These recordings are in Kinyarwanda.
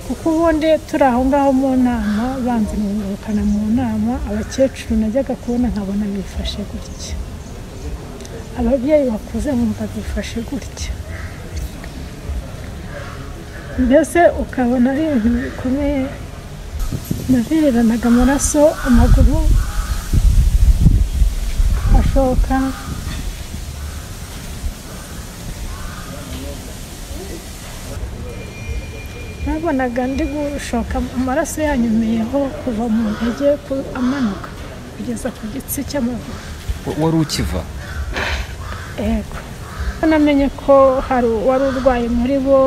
kuko ubundi turi aho ngaho mu nama banzengurukana mu nama abakecuru najyaga kubona nkabona bifashe gutya, ababyeyi bakuze nkumva bifashe gutya, mbese ukabona ari ibintu bikomeye. Naviriranaga amaraso amaguru ashoka, nabonaga ndi gushoka amaraso yanyumiyeho kuva mu ntege amanuka kugeza ku gitsi cy'amaguru. Wari ukiva? Yego, namenye ko hari wari urwaye muri bo,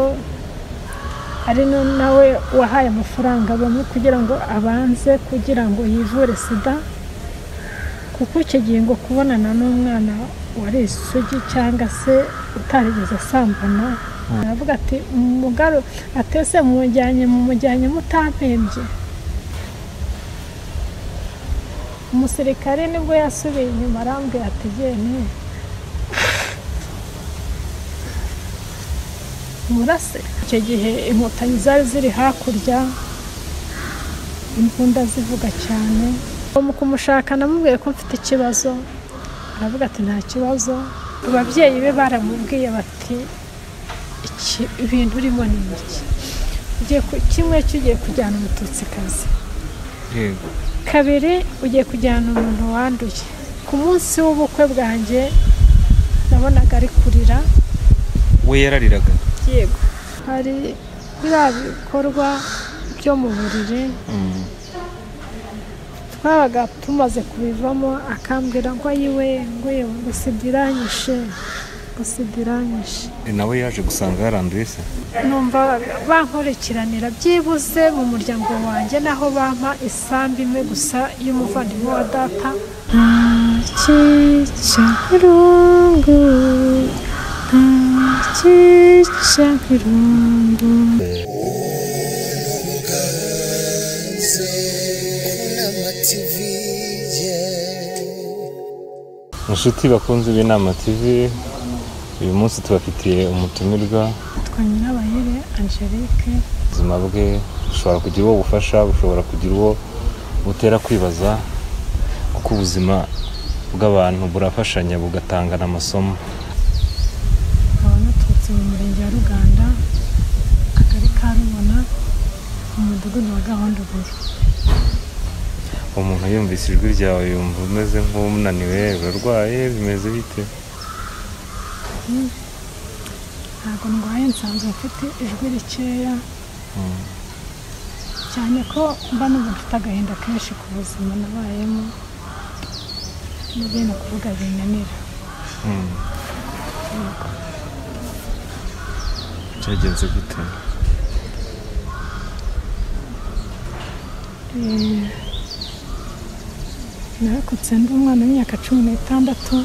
ari nawe wahaye amafaranga bamwe kugira ngo abanze kugira ngo yivure sida, kuko icyo gihe ngo kubonana n'umwana wari isugi cyangwa se utarigeze asambana, aravuga ati umugaro atese mumujyanye mutampembye. Umusirikare nibwo yasubiye inyuma arambwira ati gene murase. Icyo gihe inkotanyi zari ziri hakurya, imbunda zivuga cyane. Mu kumushaka namubwiye ko mfite ikibazo, aravuga ati nta kibazo. Ababyeyi be baramubwiye bati ibintu urimo ni iki, kimwe cyugiye kujyana umututsikazi, kabiri ugiye kujyana umuntu wanduye. Ku munsi w'ubukwe bwanjye nabonaga ari kurira. We yarariraga? Yego, hari biriya bikorwa byo mu buriri, twabaga tumaze kubivamo akambwira ngo ayiwe ngo sidiranyishe, ngo sidiranyishe. Nawe yaje gusanga yaranduye se? Numva bankurikiranira byibuze mu muryango wanjye naho bampa isambu imwe gusa y'umuvandimwe wa data. Cyica irungu, cyica irungu. Inshuti bakunze b'Inama TV, uyu munsi tubafitiye umutumirwa twa Nyirabayire Angelique. ubuzima bwe bushobora kugira uwo bufasha, bushobora kugira uwo butera kwibaza, kuko ubuzima bw'abantu burafashanya bugatanga n'amasomo. Naturutse mu murenge wa Ruganda, akagari ka Rubona, mu mudugudu wa Gahondogoro. Umuntu yumvise ijwi ryawe yumva umeze nk'umunaniwe, urarwaye, bimeze bite? Ntabwo ndwaye, nsanzwe mfite ijwi rikeya cyane ko mba numva mfite agahinda kenshi ku buzima nabayemo, n'ibintu kuvuga binanira. Cyagenze gute? Narakutse ndi umwana w'imyaka 16.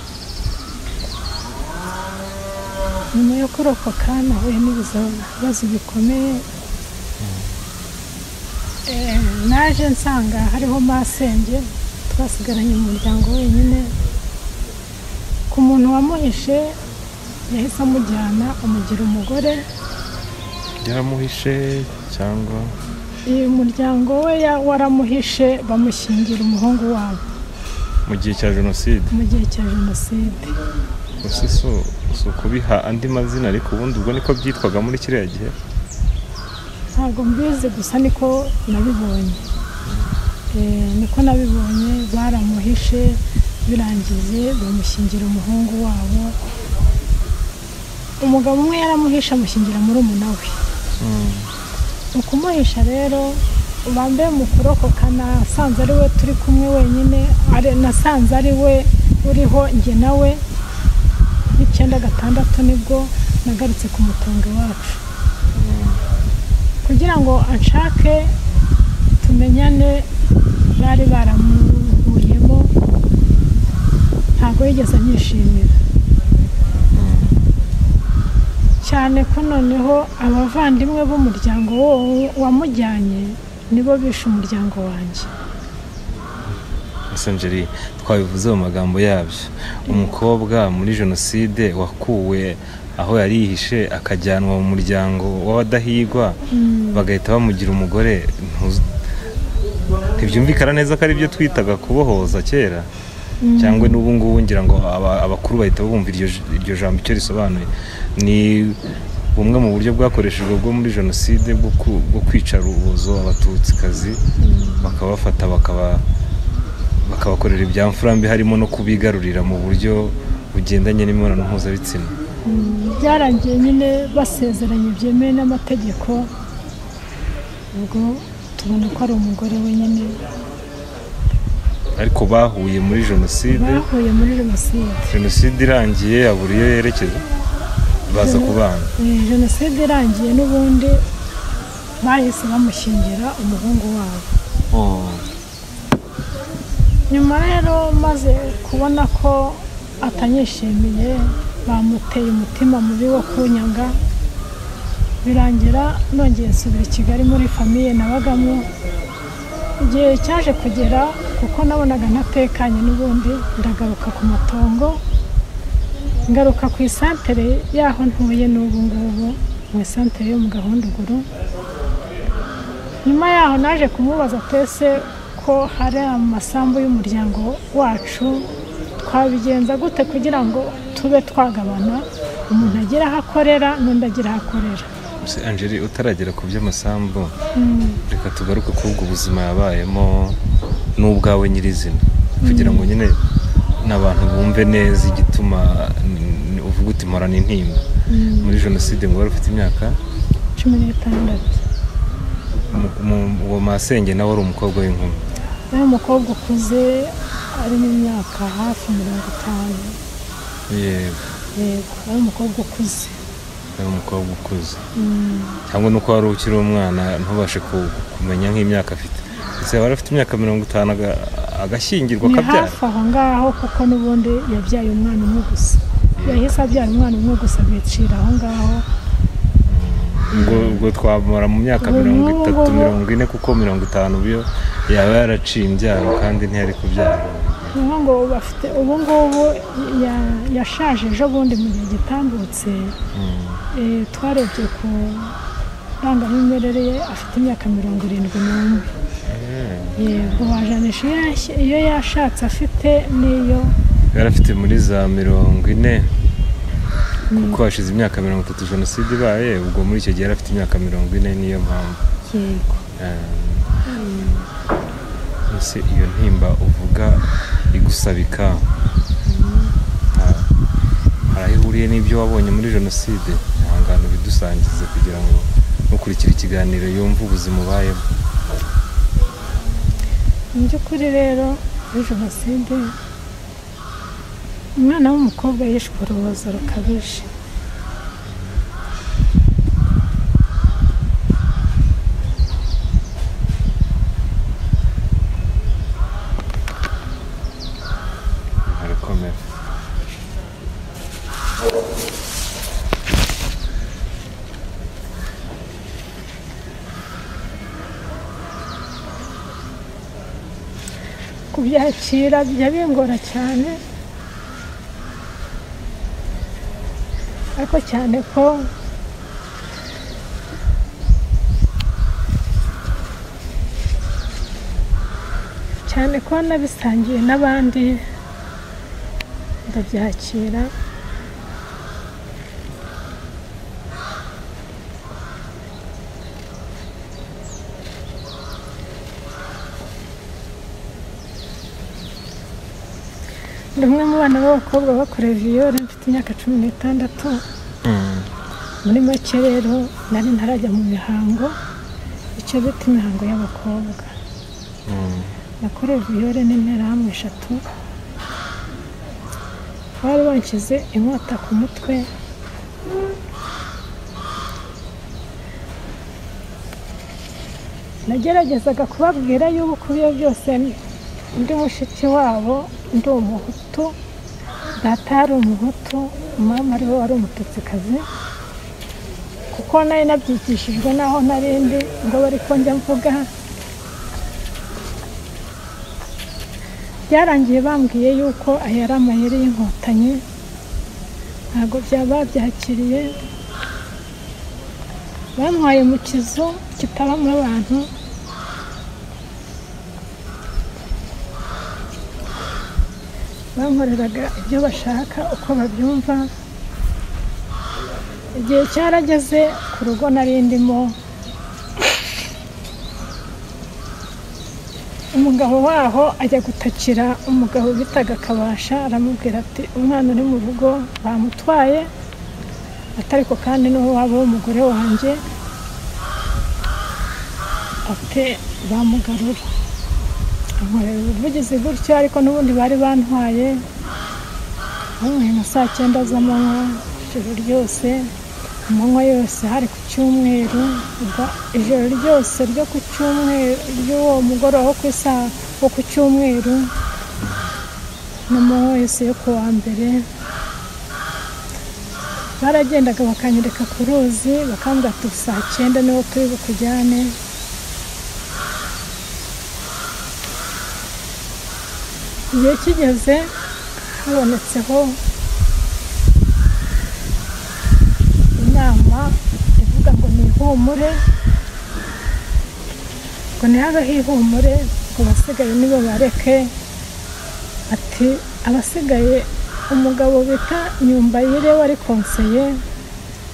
Nyuma yo kurokoka nahuye n'ibibazo bikomeye. Naje nsanga hariho masenge, twasigaranye mu muryango wenyine. Ku muntu wamuhishe yahise amujyana amugira umugore. Yaramuhishe cyangwa? Uyu muryango we waramuhishe, bamushyingira umuhungu wabo mu gihe cya Jenoside? Mu gihe cya Jenoside. Gusa so kubiha andi mazina, ariko ubundi ubwo niko byitwaga muri kiriya gihe? Ntabwo mbizi, gusa niko nabibonye. Niko nabibonye, baramuhishe birangiye bamushyingira umuhungu wabo. Umugabo umwe yaramuhishe amushyingira muri umunawe. Ukumuhisha rero ubambe mu kurokoka, nasanze ari we turi kumwe wenyine, nasanze ari we uriho njye nawe. 1996 nibwo nagarutse ku mutungo wacu kugira ngo anshake tumenyane. Bari baramuriyemo, ntabwo yigeze anyishimira cyane ko noneho abavandimwe b'umuryango wamujyanye nibo bishe umuryango wanjye. Angelique, twabivuze mu magambo yabyo, umukobwa muri Jenoside wakuwe aho yari yihishe akajyanwa mu muryango w'abadahigwa bagahita bamugira umugore. Ntibyumvikana neza ko ari byo twitaga kubohoza kera, cyangwa n'ubu ngubu ngira ngo abakuru bahita bumva iryo jambo icyo risobanuye. Ni bumwe mu buryo bwakoreshejwe bwo muri jenoside bwo kwica rubozo abatutsikazi, bakabafata bakabakorera ibyamfurambi, harimo no kubigarurira mu buryo bugendanye n'imibonano mpuzabitsina. Byarangiye nyine basezeranye byemewe n'amategeko, ubwo tubona ko ari umugore wenyine. Ariko bahuye muri jenoside. Jenoside irangiye abura iyo yerekeza, baza kubana. Jenoside irangiye n'ubundi bahise bamushyingira umuhungu wabo. Nyuma rero maze kubona ko atanyishimiye, bamuteye umutima mubi wo kunyaga, birangira nongeye nsubira i Kigali muri famiye nabagamo. Igihe cyaje kugera kuko nabonaga ntatekanye n'ubundi, ndagaruka ku matongo, ngaruka ku isantere yaho ntuye n'ubu ngubu, mu isantere yo mu Gahunduguru. Nyuma yaho naje kumubaza tese ko hari amasambu y'umuryango wacu, twabigenza gute kugira ngo tube twagabana, umuntu agira aho akorera n'undi agira aho akorera. Angeli, utaragera ku by'amasambu, reka tugaruke kuri ubwo buzima yabayemo n'ubwawe nyirizina, kugira ngo nyine n'abantu bumve neza igituma uvuga uti mporana intimba. Muri jenoside ngo wari ufite imyaka 16. Uwo masenge nawe wari umukobwa w'inkumi? Yari umukobwa ukuze, ari mu myaka hafi 50. Yego, ari umukobwa ukuze. Ari umukobwa ukuze. Cyangwa nuko wari ukiri umwana ntubashe kumenya nk'imyaka afite. Ese wari afite imyaka 50 agashyingirwa akabyara? Ni hafi aho ngaho, kuko n'ubundi yabyaye umwana umwe gusa. Yahise abyara umwana umwe gusa, bicira aho ngaho. Ubwo twamara mu myaka 30-40, kuko 50 byo yaba yaraciye imbyaro kandi ntiyari kubyara. Niho ngo bafite ubu ngubu yashaje ejo bundi mu gihe gitambutse. Twarebye ku ndangamiterere ye, afite imyaka 71. Yego, wajanisha iyo yashatse afite n'iyo yari afite muri za 40, kuko hashize imyaka 30 jenoside ibaye. Ubwo muri icyo gihe yari afite imyaka 40, niyo mpamvu. Yego. Ese iyo ntimba uvuga igusabika, hari aho ihuriye n'ibyo wabonye muri jenoside? Ihangane bidusangize kugira ngo nukurikira ikiganiro yumve ubuzima ubayemo. Mu by'ukuri rero muri jenoside umwana w'umukobwa yishwe urubozo rukabije. Arakomera. Kubyakira bijya bingora cyane, ariko cyane ko nabisangiye n'abandi, ndabyakira. Ndi umwe mu bana b'abakobwa bakorewe viyore, mfite imyaka 16. Muri make rero nari ntarajya mu mihango, icyo bita imihango y'abakobwa. Nakorewe viyore n'interahamwe 3. Bari banshyize inkota ku mutwe, nageragezaga kubabwira yuko ibyo byose ndi mushiki wabo, ndi umuhutu, data yari umuhutu, mama ari we wari umututsikazi, kuko nari nabyigishijwe naho narindi ngo bari ko njya mvuga. Byarangiye bambwiye yuko aya ari amayeri y'inkotanyi, ntabwo babyakiriye, bantwaye mu kizu kitabamo abantu, bankoreraga ibyo bashaka uko babyumva. Igihe cyarageze ku rugo nari ndimo, umugabo waho ajya gutakira umugabo bitaga Kabasha, aramubwira ati umwana uri mu rugo bamutwaye, atariko kandi n'uwo waba w'umugore wanjye, ate bamugarura. Ankorera ubuvugizi gutyo, ariko n'ubundi bari bantwaye, bamwe nka 9:00 z'amanywa, ijoro ryose, amanywa yose, hari ku cyumweru, ijoro ryose ryo ku cyumweru, ry'uwo mugoroba wo ku isaha wo ku cyumweru, n'amanywa yose yo ku wa mbere, baragendaga bakanyereka ku ruzi, bakambwira ati 9:00 niho turi bukujyane. Igihe kigeze habonetseho inama ivuga ngo nihumure, ngo nihabeho ihumure, ngo abasigaye nibo bareke. Ati abasigaye, umugabo bita Nyumbayire wari konseye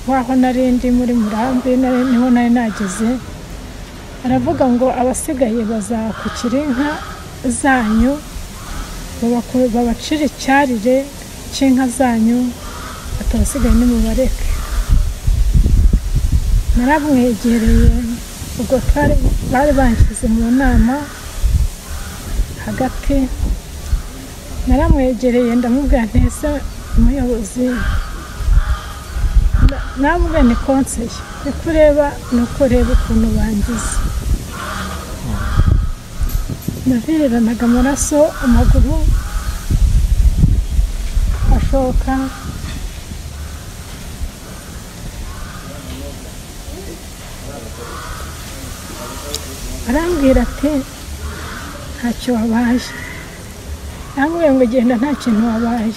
waho nari ndi muri Murambi, niho nari nageze, aravuga ngo abasigaye bazakukira inka zanyu, babacira icyarire cy'inka zanyu, ati abasigaye nimubareke. Naramwegereye, ubwo bari banshyize mu nama hagati, naramwegereye ndamubwira nti ese umuyobozi, namubwira ni konseye, uko ureba ni uko ureba ukuntu bangize. Naviriranaga amaraso amaguru ashoka, arambwira ati ntacyo wabaye, namubwiye ngo genda nta kintu wabaye.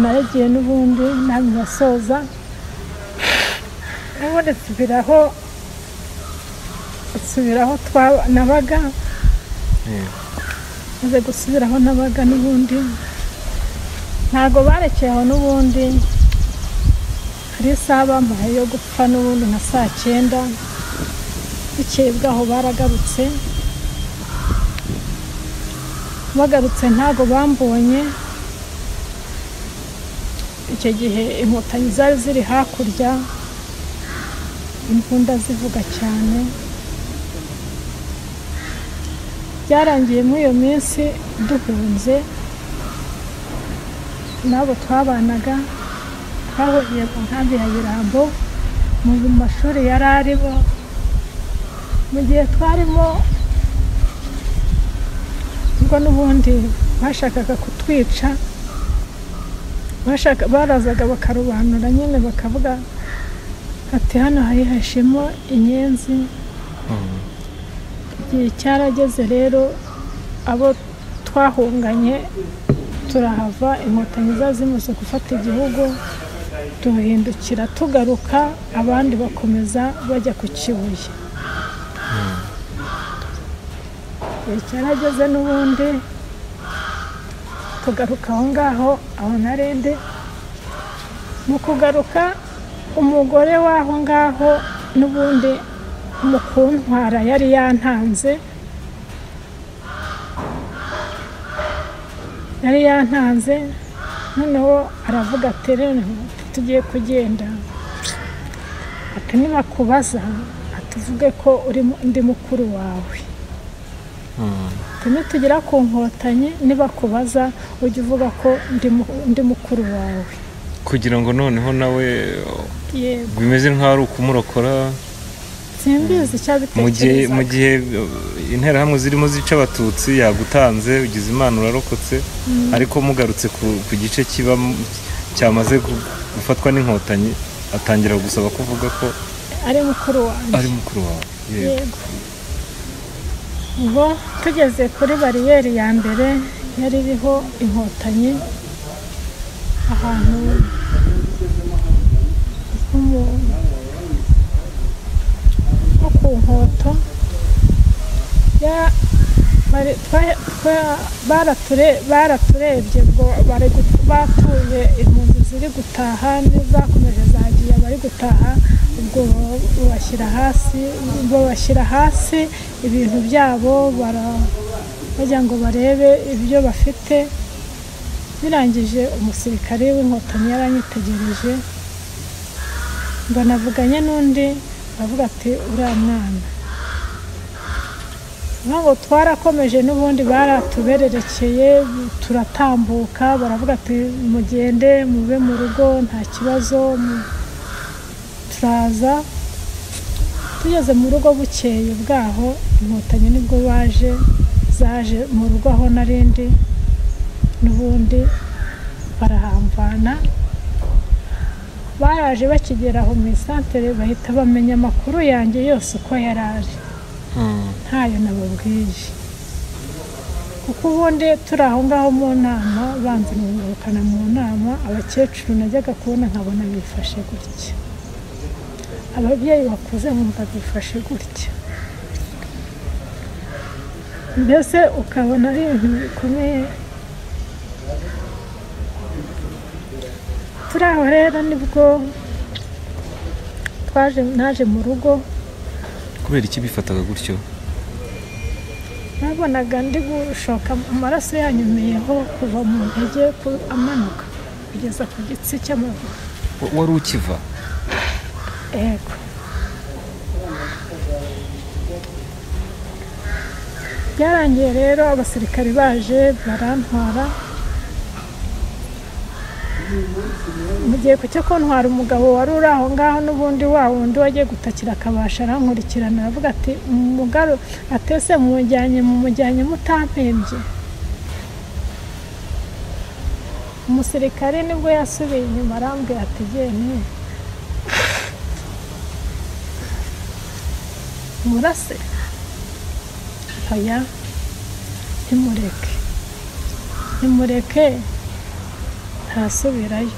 Naragiye n'ubundi namwe basoza, n'ubundi nsubiraho nabaga, maze gusubiraho nabaga n'ubundi, ntabwo barekeye aho n'ubundi, hari isaha bampaye yo gupfa n'ubundi nka 9:00, bukeye bwaho baragarutse, bagarutse ntabwo bambonye. Icyo gihe inkotanyi zari ziri hakurya, imbunda zivuga cyane. Byarangiye muri iyo minsi duhunze, nabo twabanaga, twahuriye mu nkambi ya Birambo, mu mashuri yari aribo. Mu gihe twarimo, ubwo n'ubundi bashakaga kutwica, barazaga bakarobanura nyine, bakavuga ati hano hahishemo inyenzi. Igihe cyarageze rero, abo twahunganye turahava, inkotanyi zimaze gufata igihugu, tuhindukira tugaruka, abandi bakomeza bajya ku Kibuye. Igihe cyarageze n'ubundi tugaruka aho ngaho, aho narindi. Mu kugaruka, umugore w'aho ngaho n'ubundi mu kuntwara yari yantanze, noneho aravuga ati rero tugiye kugenda, ati nibakubaza atuvuge ko ndi mukuru wawe, nitugera ku nkotanyi nibakubaza ujye uvuga ko ndi mukuru wawe, kugira ngo noneho nawe bimeze nk'aho ari ukumurokora. Simbizi cyabitekereza. Mu gihe interahamwe zirimo zica abatutsi, yagutanze, ugize Imana urarokotse, ariko mugarutse ku gice cyamaze gufatwa n'inkotanyi, atangira gusaba kuvuga ko ari mukuru wawe. Yego. Ubwo tugeze kuri bariyeri ya mbere yari iriho inkotanyi, ahantu nko ku Nkoto baraturebye ngo batuye impunzi ziri gutaha n'izakomeje zagiye bari gutaha, ubwo babashyira hasi ibintu byabo bagira ngo barebe ibyo bafite. Birangije umusirikare w'Inkotanyi yaranyitegereje, mbona avuganye n'undi avuga ati uriya mwana ngo twarakomeje n'ubundi baratubererekeye turatambuka, baravuga ati mugende mube mu rugo nta kibazo. Turaza tugeze mu rugo bukeye bwaho Inkotanyi nibwo zaje mu rugo aho narindi, n'ubundi barahamvana. Baraje bakigera aho mu isantere bahita bamenya amakuru yanjye yose uko yari ari, ntayo nababwiye, kuko ubundi turi aho ngaho mu nama banzengurukana mu nama, abakecuru najyaga kubona nkabona bifashe gutya, ababyeyi bakuze nkumva bifashe gutya, mbese ukabona ari ibintu bikomeye. Turi aho rero nibwo naje mu rugo. Kubera iki bifataga gutyo? Nabonaga ndi gushoka, amaraso yanyumiyeho kuva mu ntege amanuka kugeza ku gitsi cy'amaguru. Wari ukiva? Yego. Byarangiye rero abasirikari baje barantwara. Mu gihe cyo kuntwara umugabo wari uri aho ngaho n'ubundi wa wundi wagiye gutakira akabasha arankurikirana, aravuga ati umugaro atese mumujyanye mutampembye. Umusirikare nibwo yasubiye inyuma arambwira ati gene murase, oya ntimureke ntasubirayo,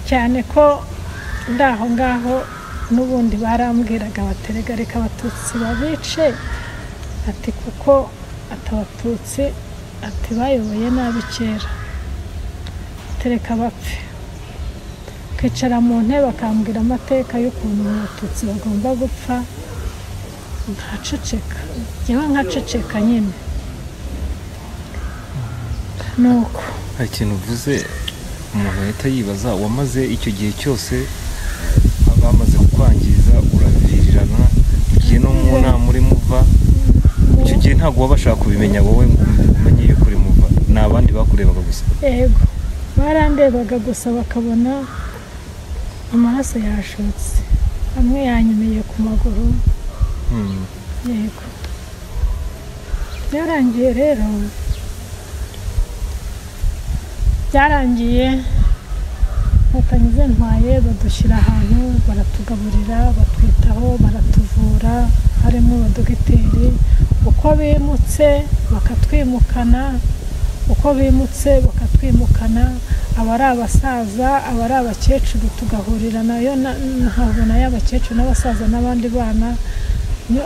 cyane ko ndaho ngaho n'ubundi barambwiraga baterega reka abatutsi babice, ati kuko atabatutsi ati bayoboye nabi kera, tereka bapfe. Kwicara mu ntebe bakambwira amateka y'ukuntu abatutsi bagomba gupfa, nkaceceka, njyewe nkaceceka nyine. Nuko hari ikintu uvuze umuntu ahita yibaza, wamaze icyo gihe cyose bamaze kukwangiza uravirirana, ugiye no mu nama uri muva, icyo gihe ntabwo wabashaka kubimenya wowe ngo umenye yuko uri muva, ni abandi bakurebaga gusa? Yego, barandebaga gusa bakabona amaraso yashotse, amwe yanyumiye ku maguru. Yego. Byarangiye Inkotanyi zintwaye badushyira ahantu baratugaburira, batwitaho, baratuvura, harimo abadogiteri. Uko bimutse bakatwimukana, aba ari abasaza, aba ari abakecuru, tugahurira nayo nkabona y'abakecuru n'abasaza n'abandi bana.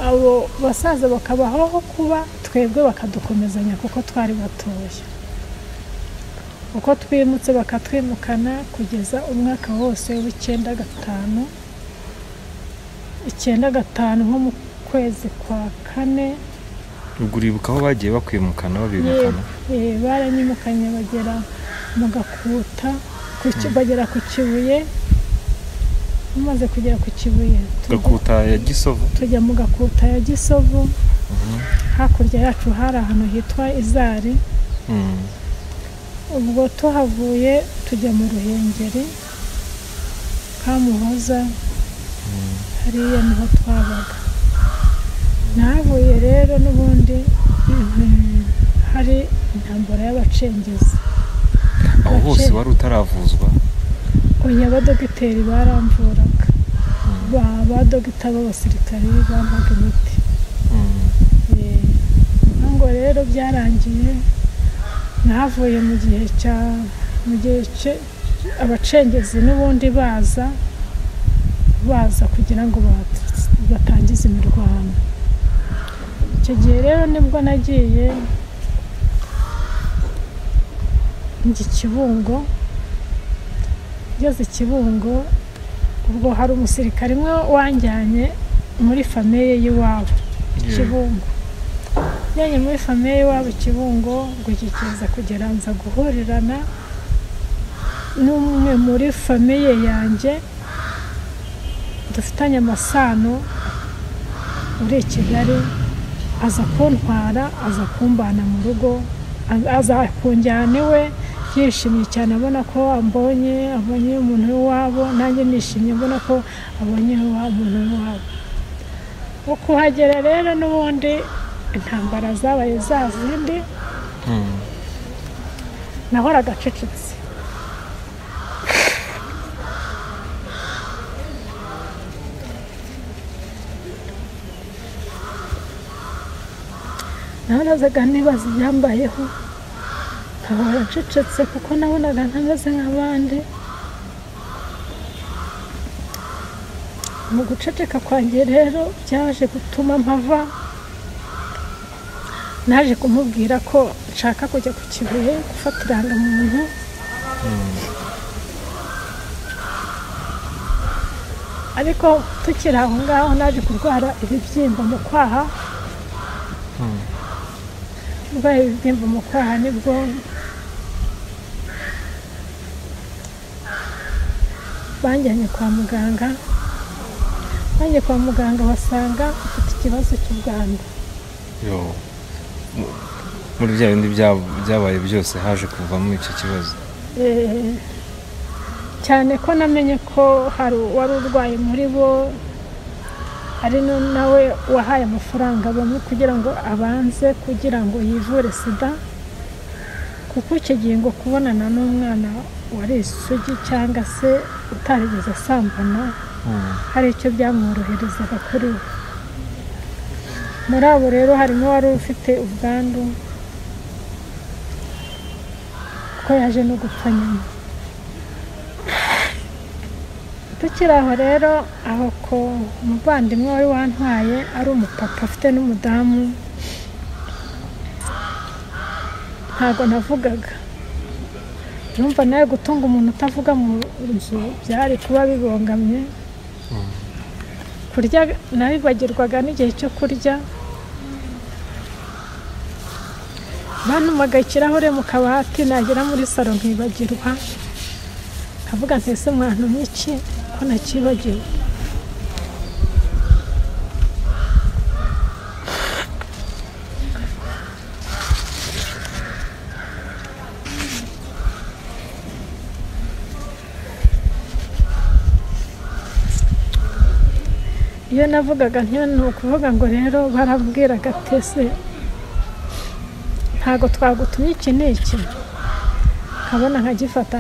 Abo basaza bakabaho kuba, twebwe bakadukomezanya kuko twari batoya. Uko twimutse bakatwimukana kugeza umwaka wose w'95 nko mu kwezi kwa 4. Ubwo uribuka aho bagiye bakwimukana babimukana? Baranyimukanye bagera mu Gakuta, bagera ku Kibuye. Umaze kugera ku Kibuye, Gakuta ya Gisovu, tujya mu Gakuta ya Gisovu. Hakurya yacu hari ahantu hitwa Izari. Ubwo tuhavuye tujya mu Ruhengeri, Kamuhoza, hariya niho twabaga. Nahavuye rero n'ubundi hari intambara y'abacengezi. Aho hose wari utaravuzwa? Oya, abadogiteri baramvuraga, abadogita b'abasirikari bampaga imiti. Ngo rero byarangiye nahavuye mu gihe abacengezi n'ubundi baza kugira ngo batangize imirwano. Icyo gihe rero nibwo nagiye njya i Kibungo. Ngeze i Kibungo ubwo hari umusirikare umwe wanjyanye muri famiye y'iwabo Kibungo. Njyanye muri famiye y'iwabo Kibungo gushyikiriza kugera nza guhurirana n'umwe muri famiye yanjye dufitanye amasano uri i Kigali, aza kuntwara, aza kumbana mu rugo, aza kunjyana iwe yishimye cyane, abona ko abonye umuntu w'iwabo, nanjye nishimye mbona ko abonye umuntu w'iwabo. Ukuhagera rero n'ubundi intambara zabaye za zindi, nahoraga acecetse. Nahoraga nibaza ibyambayeho, nkahora ncecetse kuko nabonaga ntameze nk'abandi. Mu guceceka kwanjye rero byaje gutuma mpava, naje kumubwira ko nshaka kujya ku Kibuye gufata irangamuntu. Ariko tukiri aho ngaho naje kurwara ibibyimba mu kwaha. Ndwaye ibibyimba mu kwaha nibwo banjyanye kwa muganga. Banjye kwa muganga basanga mfite ikibazo cy'ubwandu. Muri bya bindi byabaye byose haje kuvamo icyo kibazo. Cyane ko namenye ko hari wari urwaye muri bo, ari nawe wahaye amafaranga bamwe kugira ngo abanze kugira ngo yivure sida, kuko icyo gihe ngo kubonana n'umwana wari isugi cyangwa se utarigeze asambana hari icyo byamworoherezaga kuri we. Muri abo rero harimo wari ufite ubwandu, ko yaje no gupfa nyuma. Tukiri aho rero, aho ko umuvandimwe wari wantwaye ari umupapa afite n'umudamu, ntabwo navugaga. Numva nawe gutunga umuntu utavuga mu nzu byari kuba bibongamye. Kurya nabibagirwaga n'igihe cyo kurya. Bantumaga ikirahure mu kabati, nagera muri salo nkibagirwa, kavuga nti ese mwantumye iki ko nakibagiwe. Iyo navugaga ni ukuvuga ngo rero barabwiraga ati ntabwo twagutumye iki n'iki, nkabona nkagifata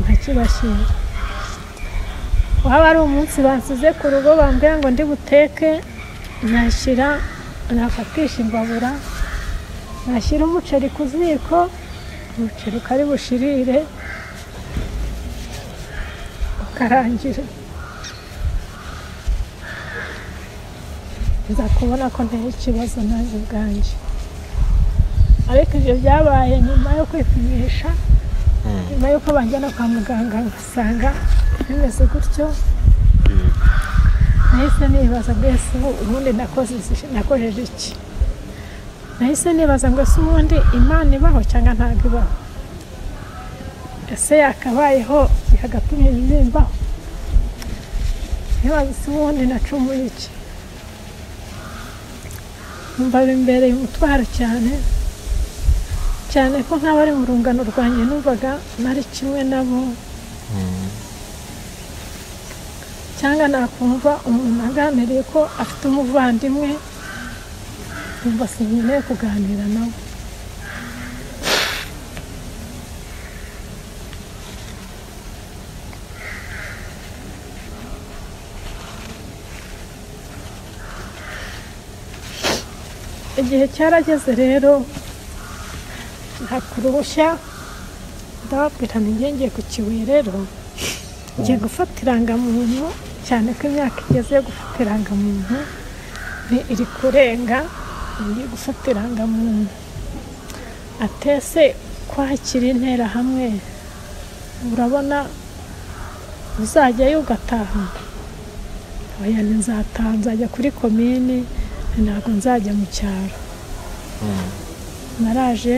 nkakibashyira. Waba ari umunsi bansize ku rugo bambwira ngo ndi buteke, nafatisha imbabura, nashyira umuceri ku ziko, umuceri ukari bushirire ukarangira. Nza kubona ko nteye ikibazo nanjye ubwanjye. Ariko ibyo byabaye nyuma yo kwipimisha, nyuma y'uko banjyana kwa muganga ngasanga bimeze gutyo. Nahise nibaza mbese ubundi nakojeje iki. Nahise nibaza ngo ese ubundi Imana ibaho cyangwa ntabwo ibaho. Ese yakabayeho yagatumye bimbaho. Nibaza ese ubundi nacumuye iki. Numva bimbereye umutwaro cyane ko nk'abari mu rungano rwanjye numvaga nari kimwe nabo. Cyangwa nakumva umuntu aganiriye ko afite umuvandimwe, numva sinkeneye kuganira nawe. Igihe cyarageze rero hakuruhushya ndababwira ngiye ku Kibuye rero ngiye gufata irangamuntu cyane ko imyaka igeze yo gufata irangamuntu iri kurenga ngiye gufata irangamuntu atese kwakira intera hamwe urabona uzajyayo ugataha oya nzataha nzajya kuri komini ntabwo nzajya mu cyaro naraje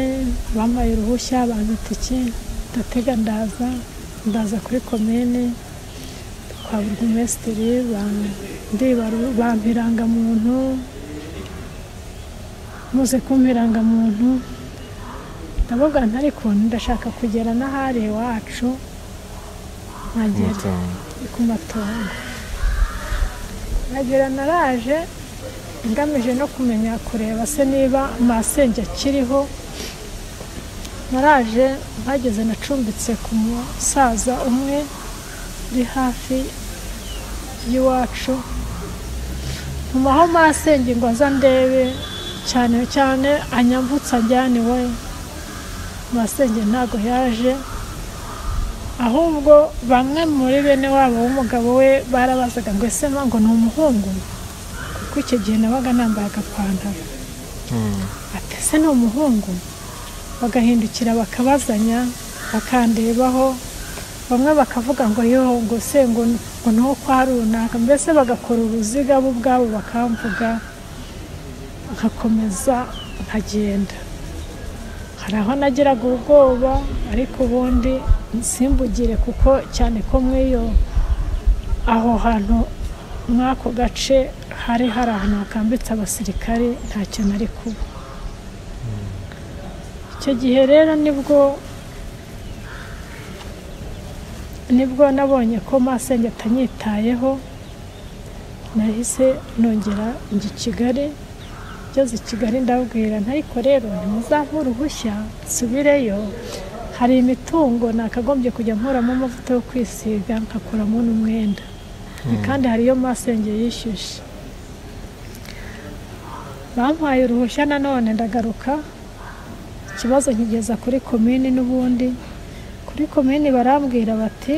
bampaye uruhushya banzita iki ndatega ndaza kuri komini kwa burugumesitiri bampa irangamuntu muze kumpa irangamuntu ndavuga ariko ndashaka kugera n'ahari iwacu nkagera ku matongo nkagera naraje ngamije no kumenya kureba se niba masenge akiriho naraje mpageze nacumbitse ku musaza umwe uri hafi y'iwacu ntumaho masenge ngo aza ndebe cyane cyane anyambutse ajyane we masenge ntago yaje ahubwo bamwe muri bene wabo w'umugabo we barabazaga ngo ese ngo ni umuhungu kuko icyo gihe nabaga nambaye agapantaro ati se ni umuhungu bagahindukira bakabazanya bakandebaho bamwe bakavuga ngo yo ngo se ngo no kwa runaka mbese bagakora uruziga bo ubwabo bakamvuga nkakomeza nkagenda hari aho nageraga ubwoba ariko ubundi nsimbugire kuko cyane ko mwiyo aho hantu mwako gace hari ahantu hakambitse abasirikare ntacyo nari kuba icyo gihe rero nibwo nabonye ko masenge atanyitayeho nahise nongera njya i Kigali ngeze i Kigali ndabwira ariko rero ntimuzampa uruhushya nsubireyo hari imitungo nakagombye kujya nkuramo amavuta yo kwisiga nkakuramo n'umwenda kandi hariyo masenge yishyushye bampaye uruhushya nanone ndagaruka ikibazo nkigeza kuri komini n'ubundi kuri komini barambwira bati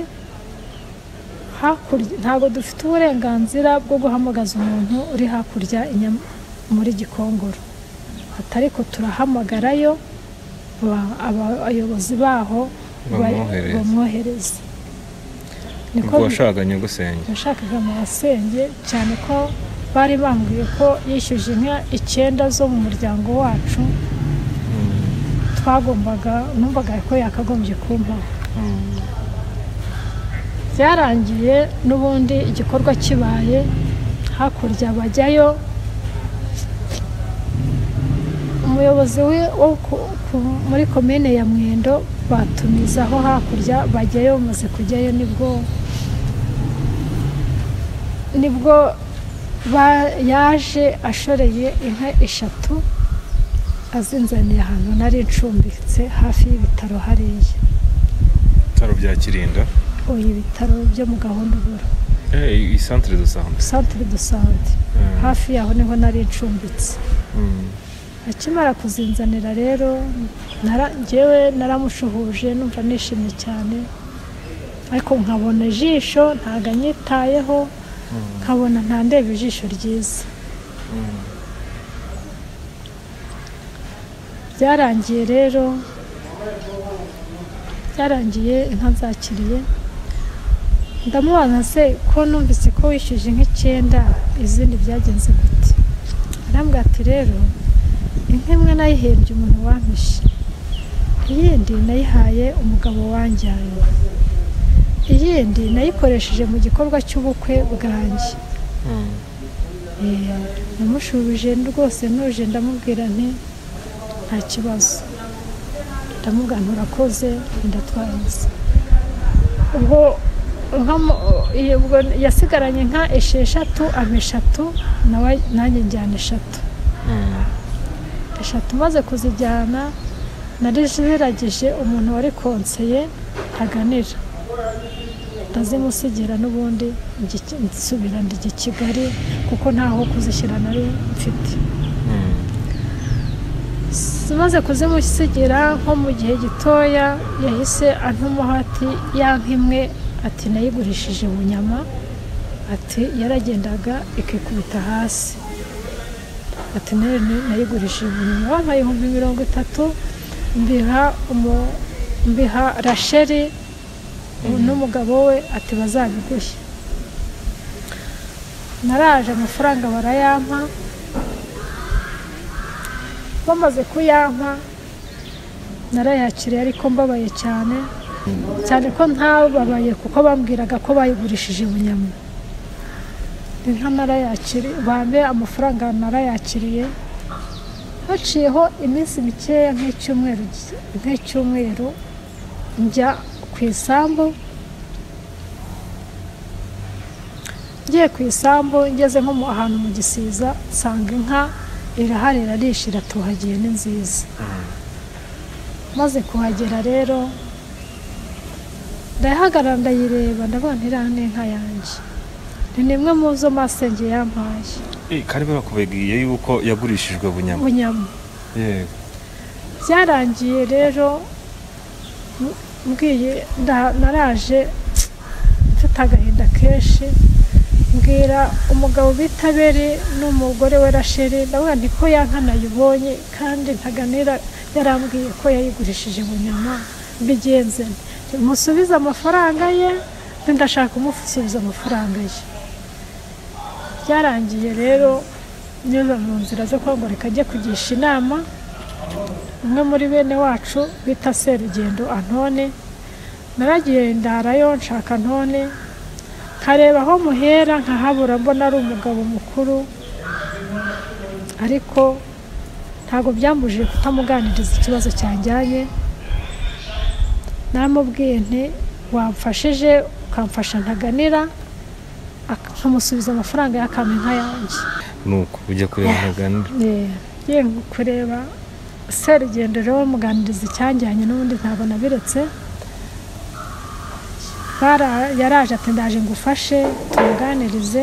hakurya ntabwo dufite uburenganzira bwo guhamagaza umuntu uri hakurya muri Gikongoro ariko turahamagarayo abayobozi baho bamwohereza niko washakaga nyogosenge nashakaga masenge cyane ko bari bambwiye ko yishyuje inka 9 zo mu muryango wacu twagombaga numvaga ko yakagombye kumpa byarangiye n'ubundi igikorwa kibaye hakurya bajyayo umuyobozi muri komine ya Mwendo batumizaho hakurya bajyayo bamaze kujyayo nibwo yaje ashoreye inka 3 azinzaniye ahantu nari ncumbitse hafi y'ibitaro hariya ibitaro bya Kirinda ibitaro byo mu Gahunduburo centre de santé hafi yaho niho nari ncumbitse akimara kuzinzanira rero njyewe naramushuhuje numva nishimye cyane ariko nkabona ijisho ntago anyitayeho nkabona ntandeba ijisho ryiza byarangiye inka zakiriye ndamubaza se ko numvise ko wishyuje inka 9 izindi byagenze gute arambwira ati rero inka imwe nayihembye umuntu wampishe iyindi nayihaye umugabo wanjyanye iyindi nayikoresheje mu gikorwa cy'ubukwe bwanjye namushubije rwose nuje ndamubwira nti nta kibazo ndamubwira urakoze ndatwaza ubwo yasigaranye inka 6 ampa 3 nanjye njyana 3 maze kuzijyana nari ziragije umuntu wari konseye ntaganira ndazimusigira n'ubundi nsubira ndi i Kigali kuko ntaho kuzishyira nari mfite zimaze kuzimusigira nko mu gihe gitoya yahise antumaho ati ya nka imwe ati nayigurishije Bunyama, ati yaragendaga ikikubita hasi, ati nayigurishije Bunyama, bampaye 30,000 mbiha Rasheli n'umugabo we ati bazabiguhe. Naraje amafaranga barayampa, bamaze kuyampa narayakiriye ariko mbabaye cyane ko ntababaye kuko bambwiraga ko bayigurishije Bunyama. Inka narayakiriye, bambe amafaranga narayakiriye, haciyeho iminsi mikeya nk'icyumweru njya ku isambu. Ngiye ku isambu ngeze nko ahantu mu Gisiza nsanga inka irahari irarisha iratuhagiye ni nziza. Maze kuhagera rero ndahagarara ndayireba ndabona iriya ni inka yanjye, ni nimwe mu zo masenge yampaye. Kari bakubwiye yuko yagurishijwe Bunyama? Bunyama. Yego. Byarangiye rero mbwiye naraje mfite agahinda kenshi, mbwira umugabo bita Beri n'umugore we Rasheli, ndavuga nti ko ya nka nayibonye kandi Ntaganira yarambwiye ko yayigurishije Bunyama, mbigenze musubize amafaranga ye, ndashaka kumusubiza amafaranga ye. Byarangiye rero nyuze mu nzira zo kwangora kajya kugisha inama umwe muri bene wacu bita Serugendo Antone. Naragiye ndarayo nshaka Antone, kareba aho muhera nkahabura, mbona ari umugabo mukuru, ariko ntago byambujije kutamuganiriza ikibazo cyanjyanye. Namubwiye nti wamfashije ukamfasha Ntaganira akamusubiza amafaranga y'akama inka yanjye. Nuko ujya kureba Ntaganira? Ngiye kureba Serugendo rero muganiriza icyanjyanye, n'ubundi ntabwo nabiretse. Yaraje ati ndaje ngufashe tumuganirize.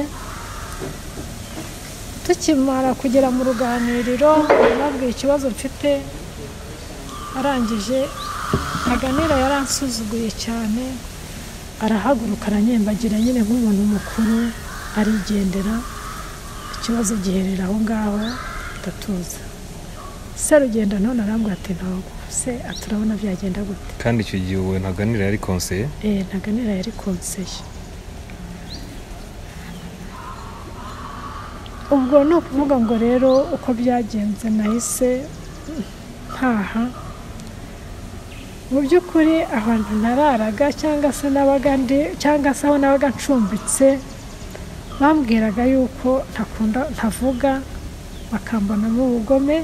Tukimara kugera mu ruganiriro nabwiye ikibazo mfite, arangije Ntaganira yaransuzuguye cyane, arahaguruka aranyembagira nyine nk'umuntu mukuru arigendera. Ikibazo giherera aho ngaho ndatuza. Serugendo none arambwira ati ntabwo se aturabona byagenda gute. Kandi icyo gihe wowe Ntaganira yari konseye? Ntaganira yari konseye. Ubwo ni ukuvuga ngo rero uko byagenze nahise ntaha. Mu by'ukuri abantu nararaga cyangwa se aho nabaga ncumbitse bambwiraga yuko ntavuga, bakambonamo ubugome.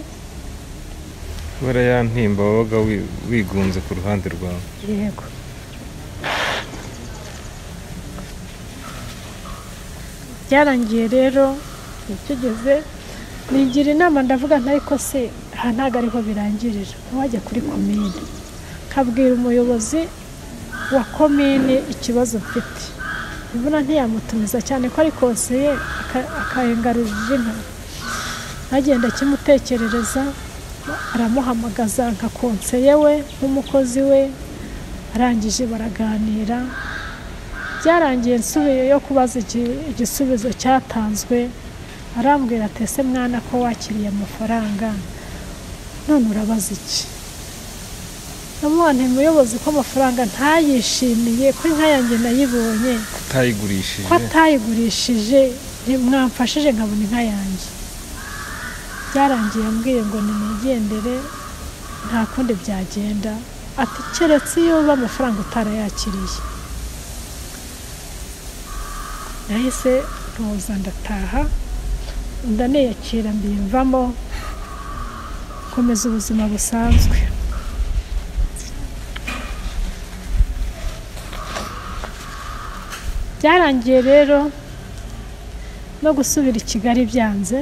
Kubera ya ntimba wabaga wigunze ku ruhande rwawe? Yego. Byarangiye rero tugeze nigira inama ndavuga ariko se aha ntabwo ariho birangirira, wajya kuri komine kabwira umuyobozi wa komine ikibazo mfite. Mbona ntiyamutumiza cyane ko ari konseye akayengarurira inka. Agenda akimutekerereza, aramuhamagaza nka konseye we n'umukozi we, arangije baraganira. Byarangiye nsubiyeyo kubaza igisubizo cyatanzwe, arambwira ati ese mwana ko wakiriye amafaranga none urabaza iki? Namubonye umuyobozi ko amafaranga ntayishimiye, ko inka yanjye nayibonye ko atayigurishije, mwamfashije nkabona inka yanjye. Byarangiye ambwiye ngo nigendere nta kundi byagenda, ati keretse iyo uba amafaranga utarayakiriye. Nahise ntuza ndataha, ndaniyakira mbimvamo, komeza ubuzima busanzwe. Byarangiye rero no gusubira i Kigali byanze,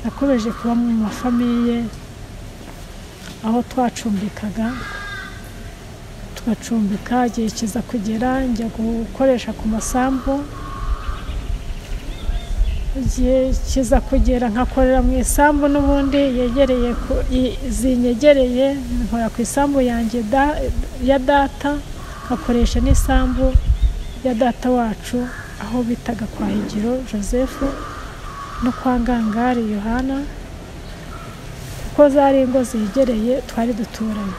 nakomeje kuba mu mafamiye aho twacumbikaga, tugacumbika. Igihe kiza kugera njya gukoresha ku masambu, igihe kiza kugera nkakorera mu isambu n'ubundi yegereye zinyegereye, nkora ku isambu yanjye ya data, nkakoresha n'isambu ya data wacu aho bitaga kwa Higiro Joseph no kwa Ngangari Yohana, kuko zari ingo zigereye twari duturanye.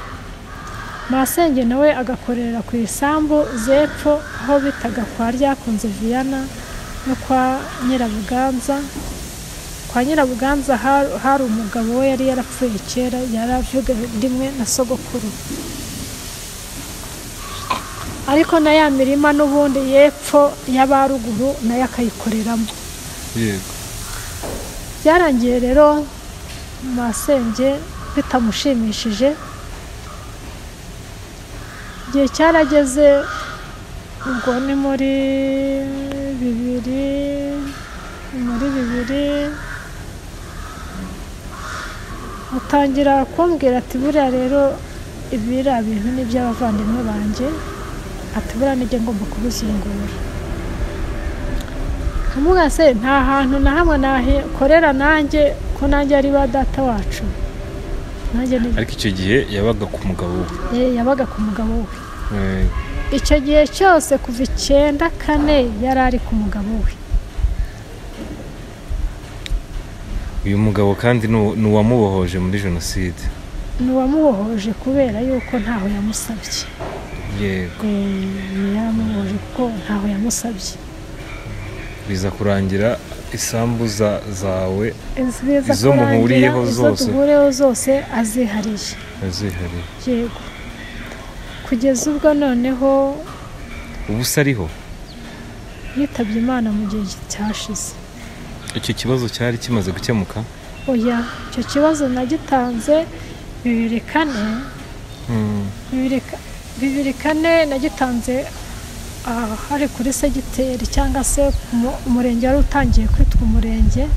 Masenge nawe agakorera ku isambu zepfo aho bitaga kwa Ryakunze Viana no kwa Nyirabuganza. Kwa Nyirabuganza hari umugabo we yari yarapfuye kera, yaravuga ndimwe na sogokuru, ariko na ya mirima n'ubundi yepfo y'abaruguru nayo akayikoreramo. Yego. Byarangiye rero Masenge bitamushimishije, igihe cyarageze, ubwo ni muri bibiri mutangira kumbwira ati buriya rero ibiriya bintu ni iby'abavandimwe banjye, ati buriya nijye ngomba kubizungura. Nkamubwira se nta hantu na hamwe nakorera nanjye, ko nanjye ari ba data wacu. Ariko icyo gihe yabaga ku mugabo we. Yabaga ku mugabo we. Icyo gihe cyose kuva 94 yari ari ku mugabo we. Uyu mugabo kandi ni uwamubohoje muri jenoside. Ni uwamubohoje kubera yuko ntaho yamusabye. Yego. Yamubohoje kuko ntaho yamusabye. Biza kurangira isambu zawe izo muhuriyeho zose azihariye. Yego. Kugeza ubwo noneho ubusa ariho yitabye Imana mu gihe cyashize. Icyo kibazo cyari kimaze gukemuka? Oya, icyo kibazo nagitanze 2004 nagitanze hari kuri segiteri cyangwa se umurenge wari utangiye kwitwa umurenge.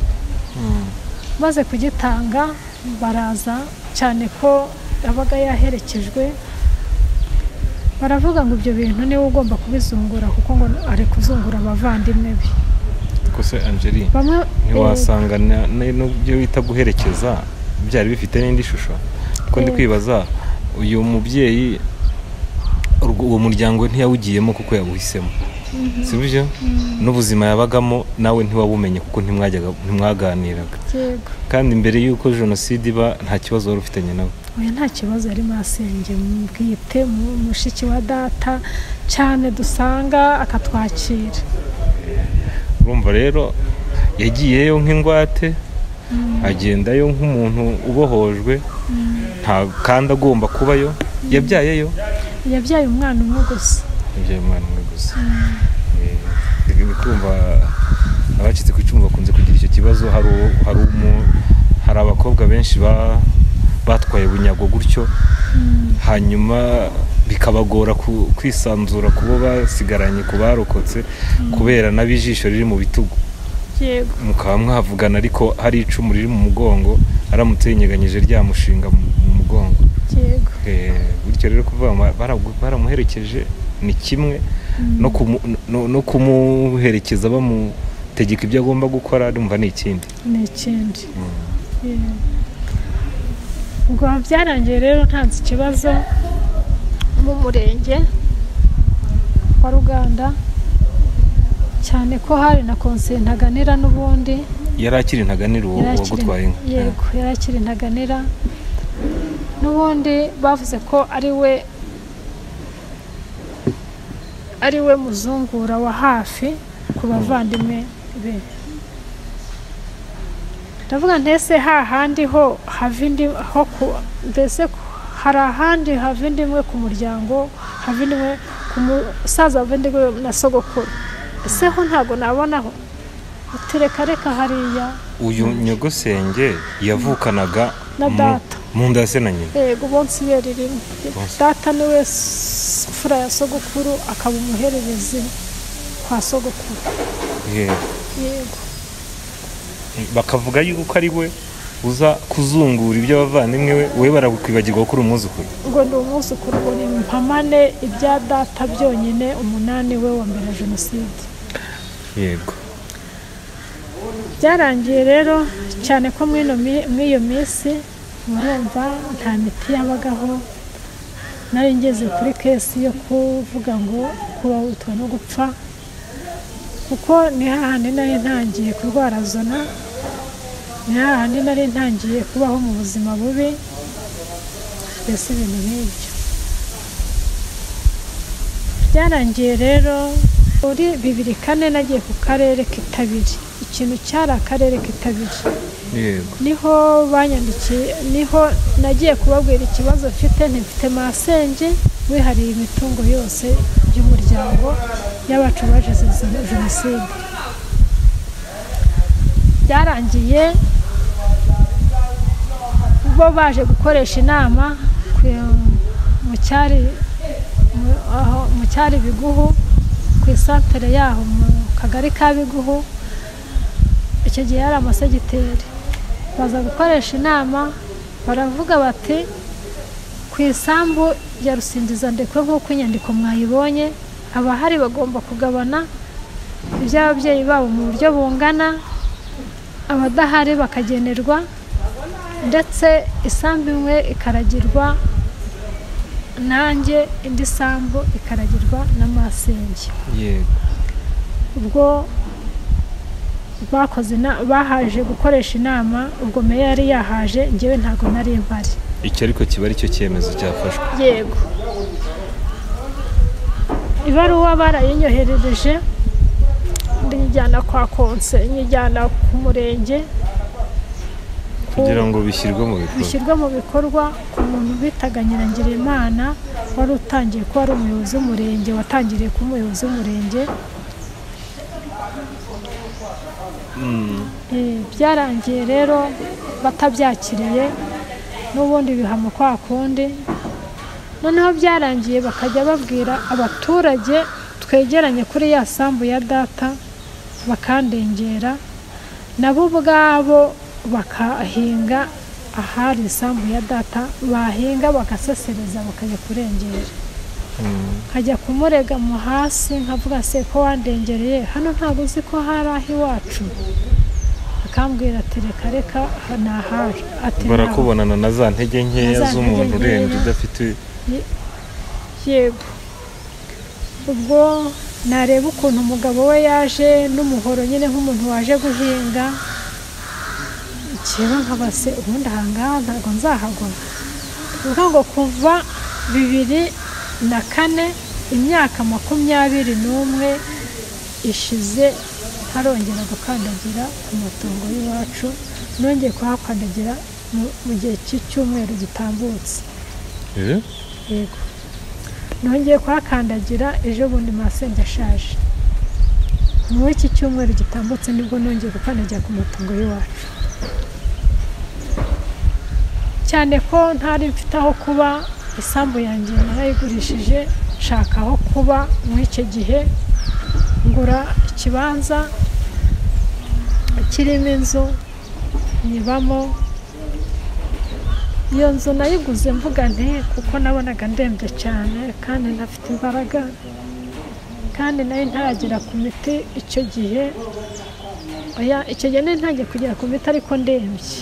Maze kugitanga baraza cyane ko yabaga yaherekejwe, baravuga ngo ibyo bintu niwe ugomba kubizungura kuko ngo ari kuzungura abavandimwe be. Kose Angeline, ntiwasanga n'ibyo bita guherekeza byari bifite n'indi shusho? Kuko ndi kwibaza uyu mubyeyi uwo muryango ntiyawugiyemo kuko yawuhisemo, sibyo? N'ubuzima yabagamo nawe ntiwabumenye kuko ntimwaganiraga. Kandi mbere y'uko jenoside iba nta kibazo wari ufitanye nawe? Oya, nta kibazo. yari Masenge bwite, mushiki wa data cyane, dusanga akatwakira. Urumva rero yagiyeyo nk'ingwate, agendayo nk'umuntu ubohojwe, nta kandi agomba kubayo. Yabyayeyo? Yabyaye umwana umwe gusa. Kumva abacitse ku icumu bakunze kugira icyo kibazo. Hari abakobwa benshi batwaye bunyago gutyo, hanyuma bikabagora kwisanzura kubo basigaranye, ku barokotse, kubera n'abijisho riri mu bitugu. Yego. Mukaba mwavugana ariko hari icumu riri mu mugongo, aramutse yinyeganyije ryamushinga mu mugongo. Yego. Bityo rero kuvuga baramuherekeje ni kimwe, no kumuherekeza bamutegeka ibyo agomba gukora ndumva ni ikindi. Ubwo byarangiye rero ntanze ikibazo mu murenge wa Ruganda, cyane ko hari na konseye Ntaganira n'ubundi. Yari akiri Ntaganira uwo wagutwaye inka? Yego, yari akiri Ntaganira n'ubundi. Bavuze ko ari we muzungura wa hafi ku bavandimwe be. Ndavuga ntese hahandi ho hava indi ho mbese hari ahandi hava indi imwe ku muryango, hava indi imwe ku musaza, hava indi na sogokuru. Ese ho ntago nabonaho reka hariya. Uyu Nyogosenge yavukanaga na data mu nda se na nyina? Yego, bonse ibere rimwe. Data niwe fura ya sogokuru, akaba umuhererezi kwa sogokuru. Yego. Bakavuga yuko ari we uza kuzungura ibyo bavandimwe we barakwibagirwa ko uri umwuzukuru? Ngo ndi umwuzukuru, ngo ni mpamane ibya data byonyine 8 we wa mbere jenoside. Yego. byarangiye rero cyane ko mw'iyo minsi murumva nta miti yabagaho, nari ngeze kuri kesi yo kuvuga ngo kuba witwa no gupfa, kuko ni hahandi nari ntangiye kurwara zona, ni hahandi nari ntangiye kubaho mu buzima bubi, mbese ibintu nk'ibyo. Byarangiye rero muri 2004 nagiye ku karere k'Itabire, ikintu cyari akarere k'Itabire. Yego. Niho banyandikiye, niho nagiye kubabwira ikibazo mfite, ntifite masenge wihariye imitungo yose y'umuryango y'abacu bazize jenoside. Byarangiye bo baje gukoresha inama mu cyari Biguhu, ku isantere yaho mu kagari ka Biguhu. Icyo gihe yari amasegiteri, baza gukoresha inama, baravuga bati ku isambu ya Rusindizandekwe nk'uko inyandiko mwayibonye, abahari bagomba kugabana iby'ababyeyi babo mu buryo bungana, abadahari bakagenerwa, ndetse isambu imwe ikaragirwa nanjye, indi sambu ikaragirwa na masenge. Yego. Ubwo bahaje gukoresha inama, ubwo meya yari yahaje, njyewe ntabwo nari mpari. Icyo ariko kiba ari cyo cyemezo cyafashwe. Yego. Ibaruwa barayinyoherereje, ndijyana kwa konse, nyijyana ku murenge kugira ngo bishyirwe mu bikorwa ku muntu bitaga Nyirangirimana, wari utangiye kuba ari umuyobozi w'umurenge, watangiriye kuba umuyobozi w'umurenge. Byarangiye rero batabyakiriye, n'ubundi bihama kwa kundi. Noneho byarangiye bakajya babwira abaturage twegeranye kuri ya sambu ya data, bakandengera nabo ubwabo bakahinga ahari isambu ya data, bahinga bagasesereza bakajya kurengera. Nkajya kumurega mu hasi, nkavuga se ko wandengereye hano, ntabwo uzi ko hari aho iwacu? Akambwira ati reka ni ahari. Barakubonana na za ntege nkeya z'umuntu urenze udafite. Yego. Ubwo nareba ukuntu umugabo we yaje n'umuhoro nyine nk'umuntu waje guhinga, ikeba nkabase ubundi ahangaha ntabwo nzahagwa. Uvuga ngo kuva 2004 imyaka 21 ishize harongera gukandagira ku matongo y'iwacu, nongeye kuhakandagira mu gihe cy'icyumweru gitambutse. Yego. Nongeye kuhakandagira ejo bundi masenge ashaje, muri iki cyumweru gitambutse nibwo nongeye gukandagira ku matongo y'iwacu, cyane ko ntari mfite aho kuba. Isambu yanjye narayigurishije, nshaka aho kuba. Muri icyo gihe ngura ikibanza kirimo inzu nyibamo. Iyo nzu nayiguze mvuga nti kuko nabonaga ndembye cyane kandi ntafite imbaraga, kandi nayo ntaragera ku miti icyo gihe. Icyo gihe nari ntangiye kugera ku miti ariko ndembye.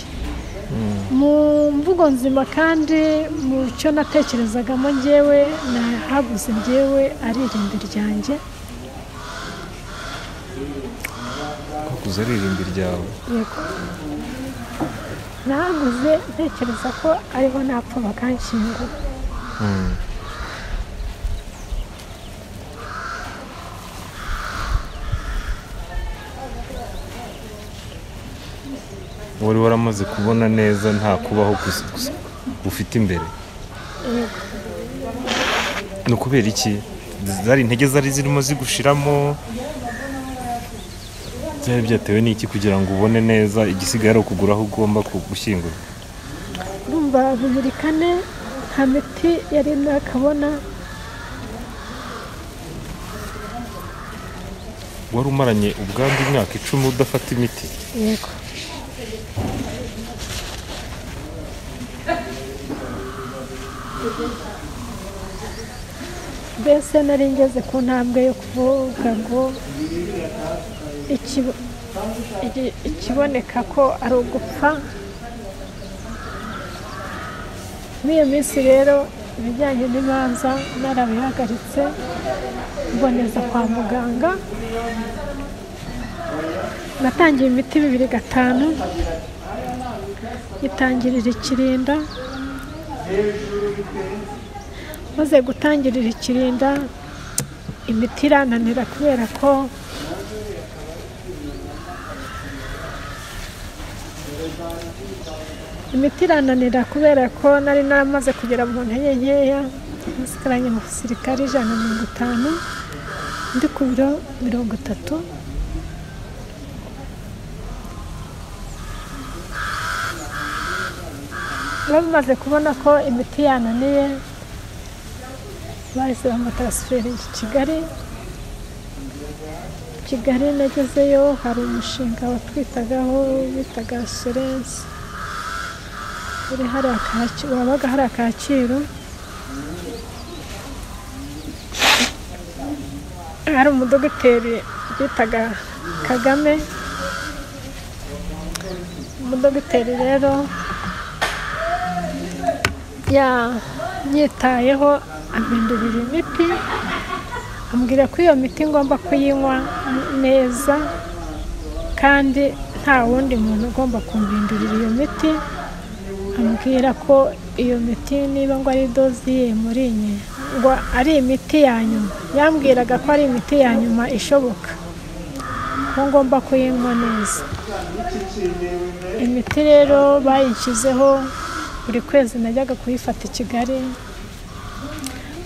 Mu mvugo nzima kandi mu cyo natekerezagamo njyewe, nahaguze njyewe ari irimbi ryanjye. Kuguze ari irimbi ryawe? Yego. Nahaguze ntekereza ko ariho napfa bakanshyingura. Wari waramaze kubona neza nta kubaho ufite imbere? Ni ukubera iki? Zari intege zari zirimo zigushiramo? Byari byatewe n'iki kugira ngo ubone neza igisigaye ari ukugura aho ugomba gushyingura? Urumva 2004 nta miti yari nakabona. Wari umaranye ubwandu imyaka 10 udafata imiti? Yego. mbese nari ngeze ku ntambwe yo kuvuga ngo ikiboneka ko ari ugupfa. Muri iyo minsi rero ibijyanye n'imanza narabihagaritse, mboneza kwa muganga. Natangiye imiti 2005, itangirira Ikirinda. Maze gutangirira Ikirinda, imiti irananira kubera ko nari namaze kugera mu ntege nkeya, nsigaranye mu gisirikare 150, ndi ku biro 30. Bamaze kubona ko imiti yananiye, bahise bamutransfera i Kigali. Nagezeyo, hari umushinga watwitagaho bitaga Assurance, wabaga hari Kacyiru. Hari umudogiteri bitaga Kagame. Umudogiteri rero yanyitayeho, ampindurira imiti, ambwira ko iyo miti ngomba kuyinywa neza kandi nta wundi muntu ugomba kumpindurira iyo miti. Ambwira ko iyo miti niba ngo ari doziye muri nye, ngo ari imiti ya nyuma. Yambwiraga ko ari imiti ya nyuma ishoboka, ko ngomba kuyinywa neza. Imiti rero bayishyizeho, buri kwezi najyaga kuyifata i Kigali,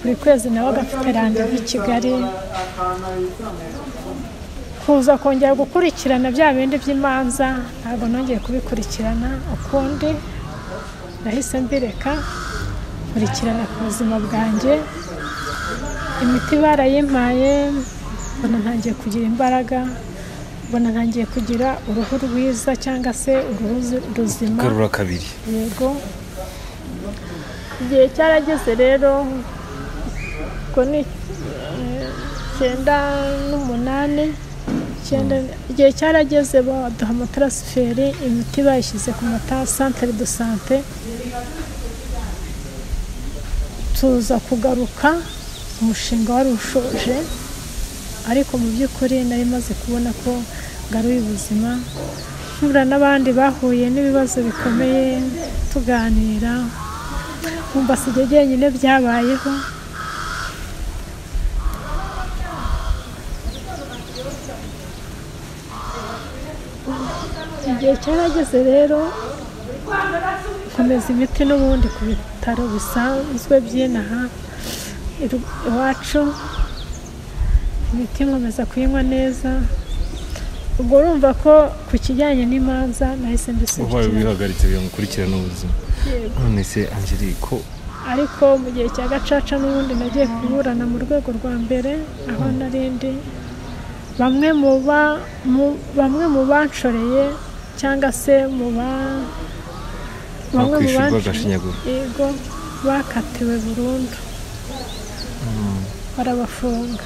buri kwezi nabaga mfite randevu i Kigali. Kuza kongera gukurikirana bya bindi by'imanza ntabwo nongeye kubikurikirana ukundi, nahise mbireka, nkurikirana ku buzima bwanjye. Imiti barayimpaye, mbona ntangiye kugira imbaraga, mbona ntangiye kugira uruhu rwiza cyangwa se uruhu ruzima. Garura kabiri. Yego. Igihe cyarageze rero, ko ni 98, igihe cyarageze baduha amatransferi, imiti bayishyize ku centre de santé. Tuza kugaruka, umushinga wari ushoje, ariko mu by'ukuri nari maze kubona ko ngaruye ubuzima. Mpura n'abandi bahuye n'ibibazo bikomeye, tuganira, nkumva si jye jyenyine byabayeho. Igihe cyarageze rero, nkomeza imiti n'ubundi ku bitaro bisanzwe by'inaha iwacu. Imiti nkomeza kuyinywa neza. Ubwo urumva ko ku kijyanye n'imanza nahise mbisubikira. Ubaye wihagaritse bimukurikirana ubuzima. None se Angelique, ariko mu gihe cya Gacaca n'ubundi nagiye kuburana mu rwego rwa mbere, aho narindi bamwe mu banshoreye cyangwa se bamwe mu Gashinyaguro, yego, bakatiwe burundu, barabafunga.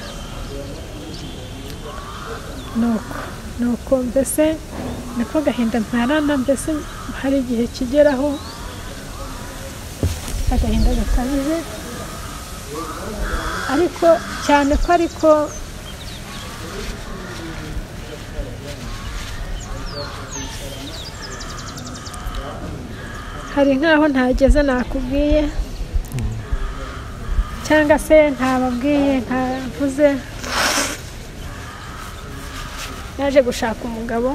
Nuko mbese niko gahinda mparana. Mbese hari igihe kigeraho agahinda gakabije, ariko cyane ko hari nk'aho ntageze nakubwiye, cyangwa se ntababwiye, ntavuze. Naje gushaka umugabo,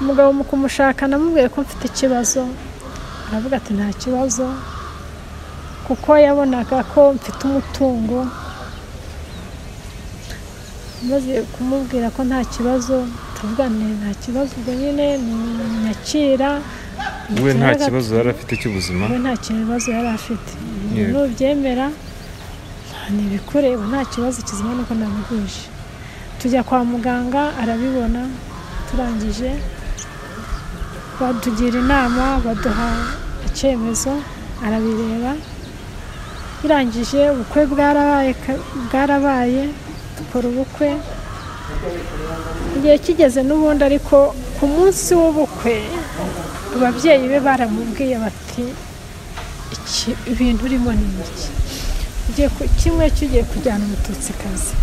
umugabo mu kumushaka namubwiye ko mfite ikibazo, aravuga ati nta kibazo, kuko yabonaga ko mfite umutungo. Maze kumubwira ko nta kibazo, tuvugane nta kibazo, ubwo nyine nyakira. We nta kibazo yari afite cy'ubuzima? We nta kibazo yari afite. Nubyemera ntibikureba, nta kibazo kizima nuko namuguje. Tujya kwa muganga, arabibona. Turangije batugira inama, baduha icyemezo, arabireba. birangije ubukwe bwarabaye dukora ubukwe igihe kigeze n'ubundi ariko ku munsi w'ubukwe ababyeyi be baramubwiye bati ibintu urimo ni iki kimwe cyugiye kujyana umututsikazi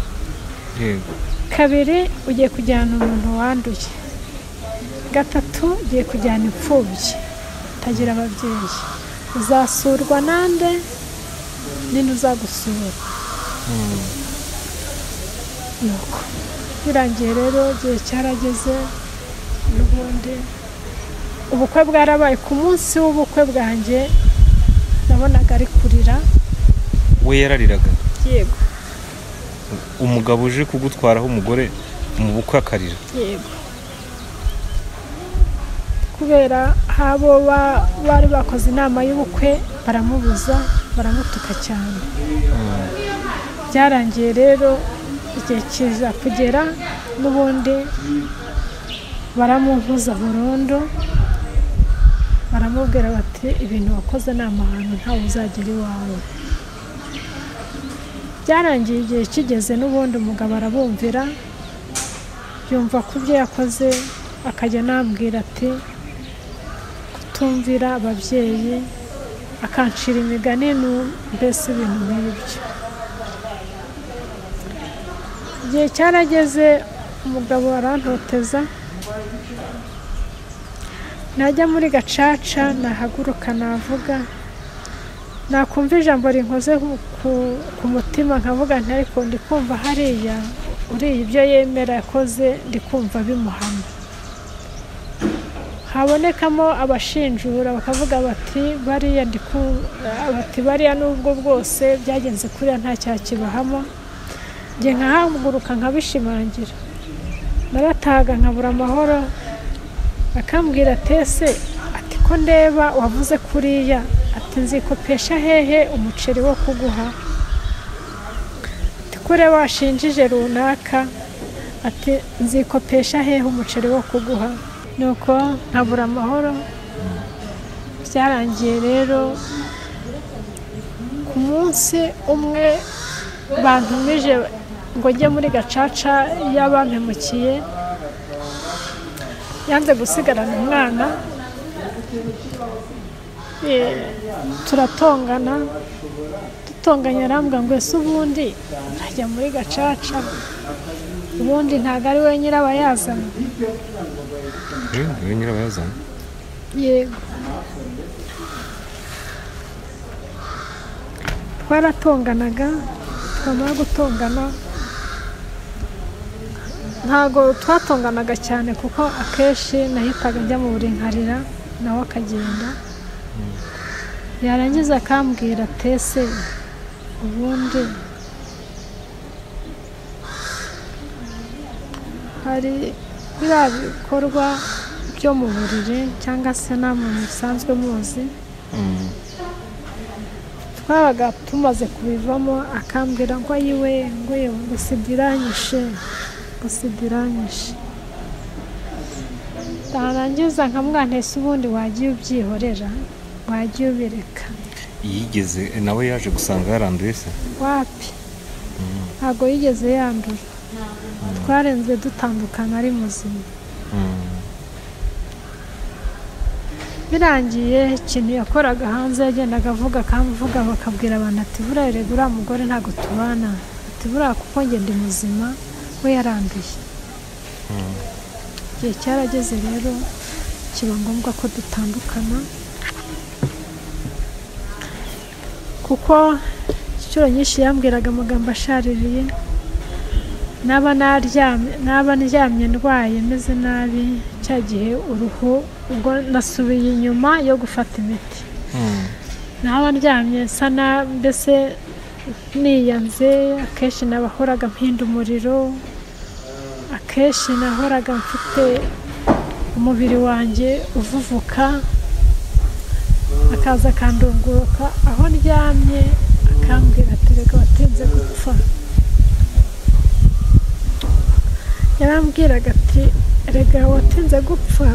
kabiri ugiye kujyana umuntu wanduye gatatu ugiye kujyana imfubyi utagira ababyeyi uzasurwa nande ninde uzagusura nuko birangiye rero igihe cyarageze n'ubundi ubukwe bwarabaye ku munsi w'ubukwe bwanjye nabonaga ari kurira we yarariraga yego umugabo uje kugutwaraho umugore mu bukwe akarira yego kubera habo bari bakoze inama y'ubukwe baramubuza baramutuka cyane byarangiye rero igihe kiza kugera n'ubundi baramuvuza burundu baramubwira bati ibintu wakoze ni amahano ntawe uzagera iwawe byarangiye igihe kigeze n'ubundi umugabo arabumvira yumva ku byo yakoze akajya anambwira ati kutumvira ababyeyi akancira imigani mbese ibintu nk'ibyo igihe cyarageze umugabo arantoteza najya muri gacaca nahaguruka navuga nakumva ijambo rinkoze ku mutima nkavuga nti ariko ndi kumva hariya uriya ibyo yemera yakoze ndi kumva bimuhama habonekamo abashinjura bakavuga bati bariya n'ubwo bwose byagenze kuriya nta cyaha kibahamo njye nkahaguruka nkabishimangira naratahaga nkabura amahoro akambwira atese ati ko ndeba wavuze kuriya ati nzikopesha hehe umuceri wo kuguha ati kure washinjije runaka ati nzikopesha hehe umuceri wo kuguha nuko nkabura amahoro byarangiye rero ku munsi umwe bantumije ngo njye muri gacaca y'abampemukiye yanze gusigarana umwana turatongana dutonganya arambwa ngo ese ubundi nkajya muri gacaca ubundi ntabwo ari we nyirabayazana we nyirabayazana yego twaratonganaga twamara gutongana ntabwo twatonganaga cyane kuko akenshi nahitaga njya mu burinkarira nawe akagenda yarangiza akambwira atese ubundi hari biriya bikorwa byo mu buriri cyangwa se namwe musanzwe muzi twabaga tumaze kubivamo akambwira ngo ayiwe ngo gusidiranyishe narangiza nkamwantese ubundi wagiye ubyihorera wagiye ubireka yigeze nawe yaje gusanga yaranduye se wapi ntabwo yigeze yandura twarenze dutandukana ari muzima birangiye ikintu yakoraga hanze yagendaga avuga akamuvuga bakabwira abantu ati buriya rero uriya mugore ntabwo tubana ati buriya kuko njye ndi muzima we yaranduye igihe cyarageze rero kiba ngombwa ko dutandukana kuko inshuro nyinshi yambwiraga amagambo ashaririye naba ndyamye ndwaye meze nabi cya gihe uruhu ubwo nasubiye inyuma yo gufata imiti naba ndyamye nsa mbese niyanze akenshi nabahoraga mpinda umuriro akenshi nahoraga mfite umubiri wanjye uvuvuka akaza akandunguruka aho ndyamye akambwira ati reka watinze gupfa yarambwiraga ati rega watinze gupfa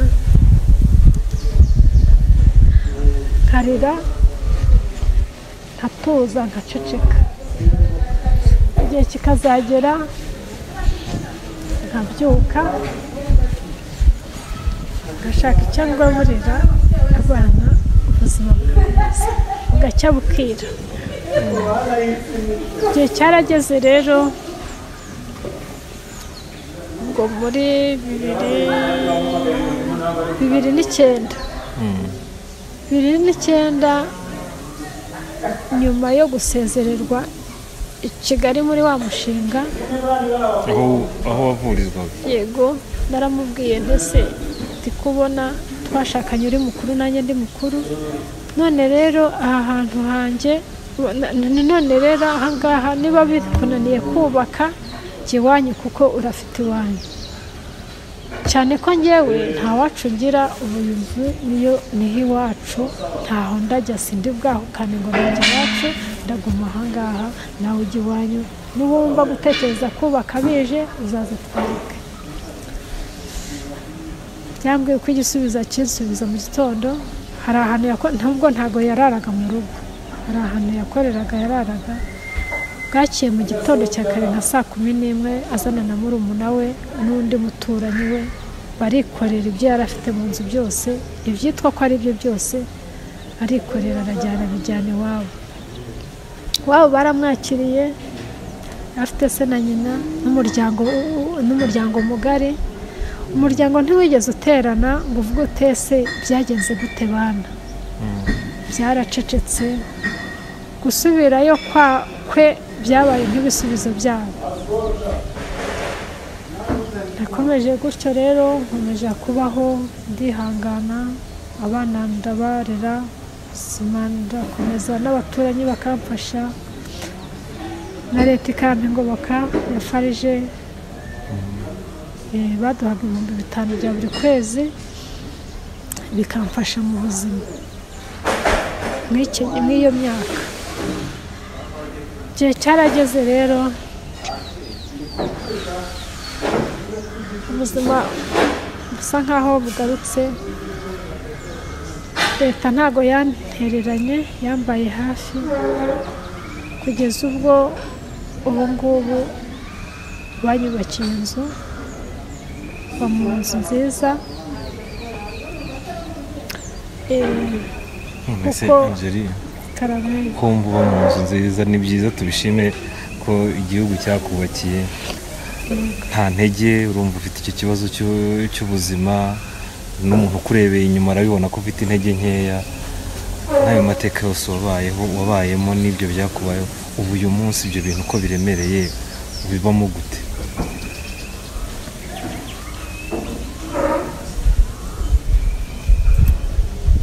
karira nkatuza nkaceceka, igihe kikazagera nkabyuka ngashaka icyo ngaburira abana, ubuzima bugakomeza bugacya bukira. Igihe cyarageze rero ngo muri 2009 nyuma yo gusezererwa i Kigali muri wa mushinga aho wavurizwaga. Yego, naramubwiye ndetse ndikubona twashakanye uri mukuru nanjye ndi mukuru, none rero aha hantu hanjye, none rero aha ngaha niba bikunaniye kubaka iwanyu kuko urafite iwanyu, cyane ko njyewe nta wacu ngira, ubuyobozi niho iwacu, ntaho ndajya, sindi bwahukane ngo najya iwacu, ndaguma aha ngaha, nawe ujya iwanyu, n'uwumva gutekereza kubaka bije uzaze twubake. Byambwiye ko igisubizo kinsubiza mu gitondo. Hari ahantu nubwo ntago yararaga mu rugo, hari ahantu yakoreraga yararaga. Bwakiye mu gitondo cya kare nka 11 azana na murumuna we n'undi muturanyi we, barikorera ibyo yari afite mu nzu byose, ibyitwa ko ari byo byose arikorera, arajyana bijyana iwabo. Wabo baramwakiriye, afite se na nyina n'umuryango mugari. Umuryango ntiwigeze uterana ngo uvuge utese byagenze gute bana, byaracecetse. Gusubirayo kwe byabaye nk'ibisubizo byabo. Nakomeje gutyo rero, nkomeje kubaho ndihangana, abana ndabarera, ndakomeza, n'abaturanyi bakamfasha, na leta ikampa ingoboka ya farije. Baduhaga 5,000 bya buri kwezi, bikamfasha mu buzima mw'iyo myaka. Igihe cyarageze rero, ubuzima busa nkaho bugarutse. Leta ntago yantereranye, yambaye hafi kugeza ubwo ubu ngubu banyubakiye inzu, mu nzu nziza. Kumva uba mu nzu nziza ni byiza, tubishime ko igihugu cyakubakiye. Nta ntege, urumva ufite icyo kibazo cy'ubuzima, n'umuntu ukurebeye inyuma arabibona ko ufite intege nkeya. N'ayo mateka yose wabayemo n'ibyo byakubayeho, ubu uyu munsi ibyo bintu uko biremereye ubibamo gute?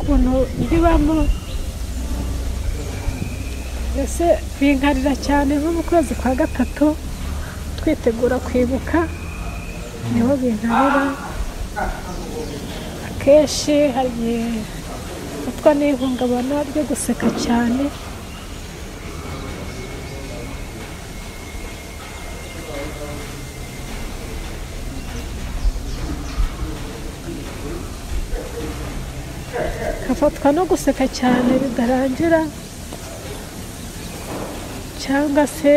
Ukuntu bibamo mbese binkarira cyane, nko mu kwezi kwa 3 twitegura kwibuka, niho binkarira. Akenshi hari utwa n'ihungabana ryo guseka cyane. Kafatwa no guseka cyane bidarangira, cyangwa se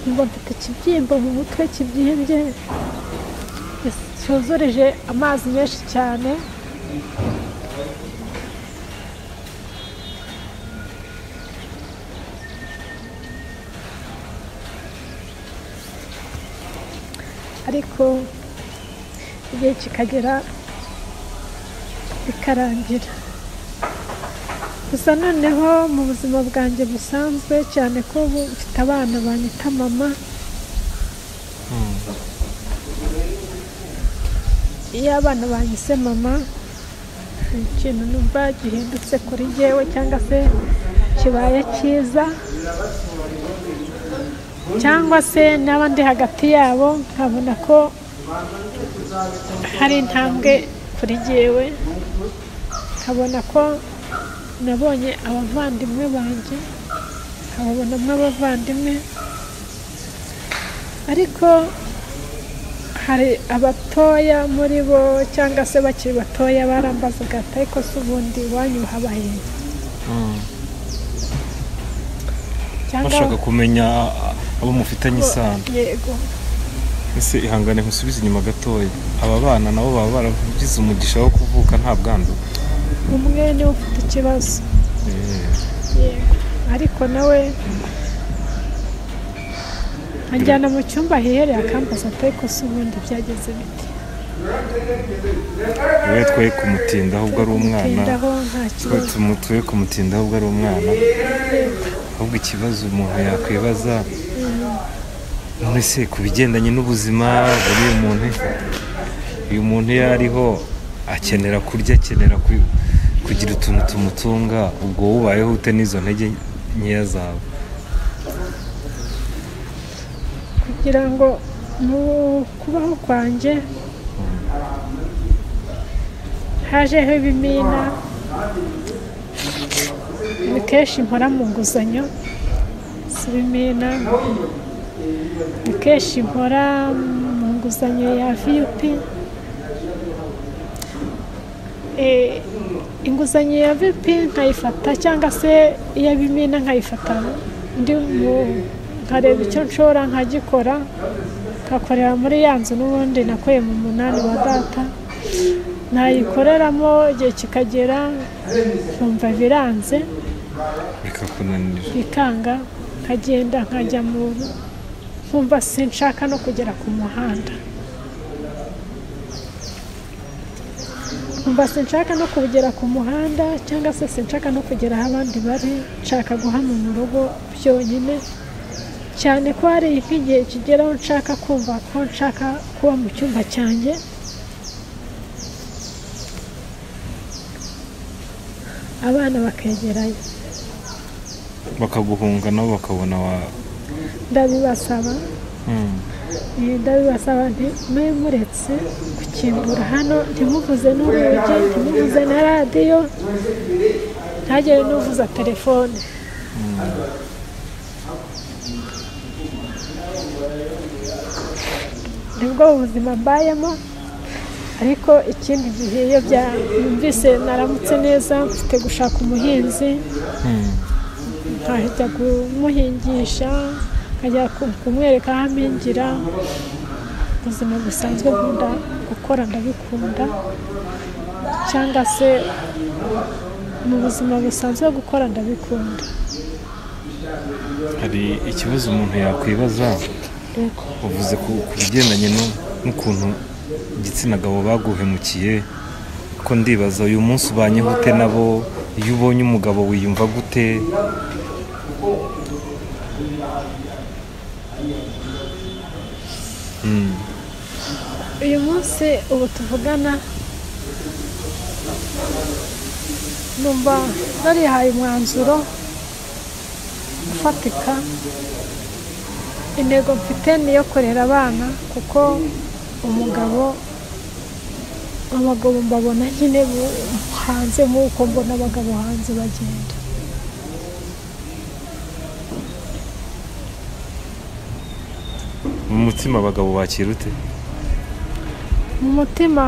nkumva mfite ikibyimba mu mutwe kibyimbye, cyozoreje amazi menshi cyane. Ariko igihe kikagera bikarangira. Gusa noneho mu buzima bwanjye busanzwe, cyane ko mfite abana banyita mama, iyo abana banyise mama, hari ikintu numva gihindutse kuri jyewe, cyangwa se kibaye cyiza, cyangwa se n'abandi hagati yabo nkabona ko hari intambwe kuri jyewe, nkabona ko nabonye abavandimwe banjye, nkababonamo abavandimwe. Ariko hari abatoya muri bo, cyangwa se bakiri batoya, barambazaga ariko se ubundi iwanyu habaye. bashaka kumenya abo mufitanye isano. Yego. Ese ihangane nkusubize inyuma gatoya, aba bana nabo baba baragize umugisha wo kuvuka nta bwandu? Umwe niwe ufite ikibazo. Yego, ariko nawe anjyana mu cyumba hihereye akambaza atari ko se ubundi byageze bite. Wowe twoye kumutinda ahubwo ari umwana, twoye kumutinda ahubwo ari umwana, ahubwo ikibazo umuntu yakwibaza none se ku bigendanye n'ubuzima buri uyu muntu iyo ariho akenera kurya, akenera kugira utuntu tumutunga, ubwo wubayeho ute n'izo ntege nkeya zawe? Kugira ngo mu kubaho kwanjye hajeho ibimina, ni kenshi mpora mu nguzanyo, si ibimina, ni kenshi mpora mu nguzanyo ya VUP. Inguzanyo ya VUP nkayifata cyangwa se iya bimina nkayifata nkareba icyo nshora nkagikora, nkakorera muri ya nzu n'ubundi nakuye mu munani wa data, nayikoreramo igihe kikagera nkumva biranze bikakunanira, bikanga, nkagenda nkajya mu nkumva sinshaka no kugera ku muhanda, nkumva sinshaka no kugera ku muhanda cyangwa se sinshaka no kugera aho abandi bari, nshaka guhama mu rugo byonyine, cyane ko hari nk'igihe kigeraho nshaka kumva ko nshaka kuba mu cyumba cyanjye, abana bakegerayo bakaguhunga nabo bakabona ndabibasaba ndabibasaba nti mwe muretse gukingura hano, ntimuvuze n'urugi, ntimuvuze na radiyo, ntagire n'uvuza telefone. Nibwo ubuzima mbayemo, ariko ikindi gihe iyo byumvise naramutse neza mfite gushaka umuhinzi, nkajya kumuhingisha, nkajya kumwereka aho amingira, ubuzima busanzwe nkunda gukora ndabikunda, cyangwa se mu buzima busanzwe gukora ndabikunda. Hari ikibazo umuntu yakwibaza, uvuze ku bigendanye n'ukuntu igitsina gabo baguhemukiye, ko ndibaza uyu munsi ubanyeho ute nabo? Iyo ubonye umugabo wiyumva gute? Uyu munsi ubu tuvugana numva narihaye umwanzuro ufatika, intego mfite niyo kurera abana, kuko abagabo mbabona nyine hanze nk'uko mbona abagabo hanze bagenda. Mu mutima abagabo bakira ute? Mu mutima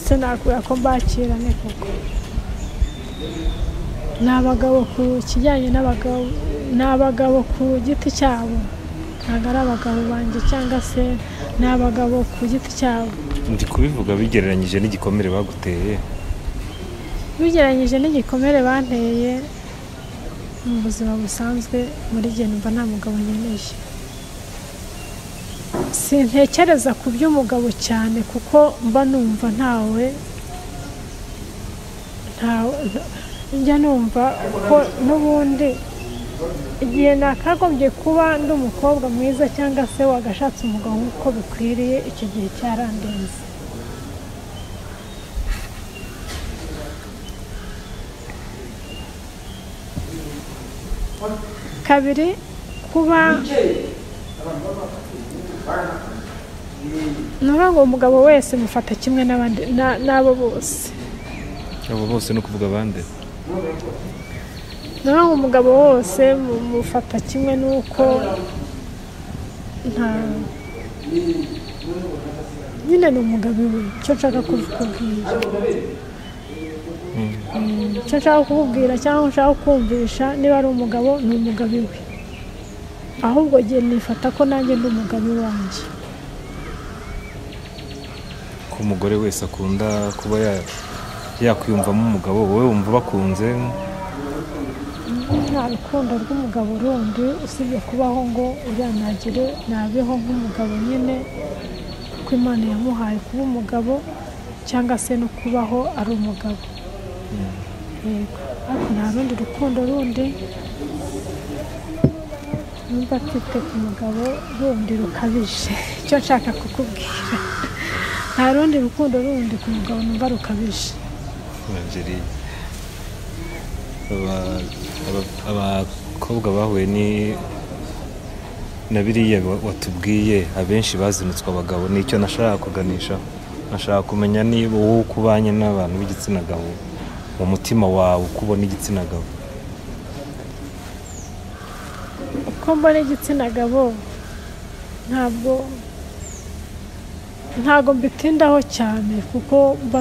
sinakubwira ko mbakirane, kuko ni abagabo ku kijyanye n'abagabo, ni abagabo ku giti cyabo, ntabwo ari abagabo banjye cyangwa se ni abagabo ku giti cyabo. Ndi kubivuga bigereranyije n'igikomere baguteye? Bigereranyije n'igikomere banteye mu buzima busanzwe, muri gihe numva nta mugabo nkeneye. Sintekereza ku by'umugabo cyane, kuko mba numva ntawe njya numva ko n'ubundi igihe nakagombye kuba ndi umukobwa mwiza cyangwa se wagashatse umugabo nk'uko bikwiriye, icyo gihe cyarandenze. Kabiri, kuba nuvuga ngo umugabo wese mufata kimwe n'abandi, n'abo bose. Abo bose no kuvuga abandi? Nuvuga ngo umugabo wose mufata kimwe, nuko nyine ni umugabo we, icyo nshaka kubwira. icyo nshaka kukubwira cyangwa nshaka kumvisha niba ari umugabo ni umugabo iwe, ahubwo ngiye nifata ko nanjye ndi umugabo wanjye. ko umugore wese akunda kuba yakwiyumvamo umugabo, wowe wumva bakunze? Nta rukundo rw'umugabo rundi usibye kubaho ngo uranagire nabeho nk'umugabo nyine kuko Imana yamuhaye kuba umugabo cyangwa se no kubaho ari umugabo. Yego, ariko nta rundi rukundo rundi numva mfite ku mugabo rundi rukabije. Icyo nshaka kukubwira, nta rundi rukundo rundi ku mugabo numva rukabije. Abakobwa bahuye na biriya watubwiye abenshi bazinutswe abagabo, nicyo nashaka kuganisha. Nashaka kumenya niba wowe uko ubanye n'abantu b'igitsina gabo, mu mutima wawe uko ubona igitsina gabo. Uko mbona igitsina gabo ntabwo mbitindaho cyane kuko mba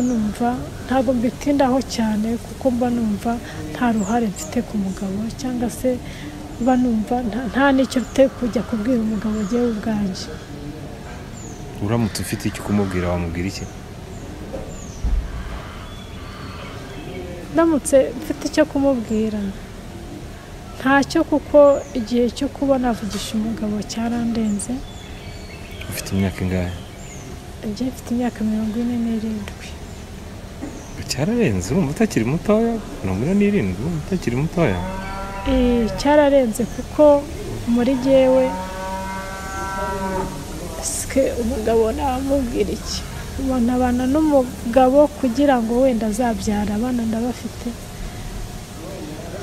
numva nta ruhare mfite ku mugabo, cyangwa se mba numva nta n'icyo mfite kujya kubwira umugabo ugiye ubwanjye. Uramutse ufite icyo kumubwira wamubwira iki? Ndamutse mfite icyo kumubwira ntacyo, kuko igihe cyo kuba navugisha umugabo cyarandenze. Ufite imyaka ingahe? Njye mfite imyaka 47. Cyararenze, urumva utakiri mutoya? 47 urumva utakiri mutoya? Cyararenze kuko muri jyewe umugabo namubwira iki? Umuntu abana n'umugabo kugira ngo wenda azabyara abana ndabafite.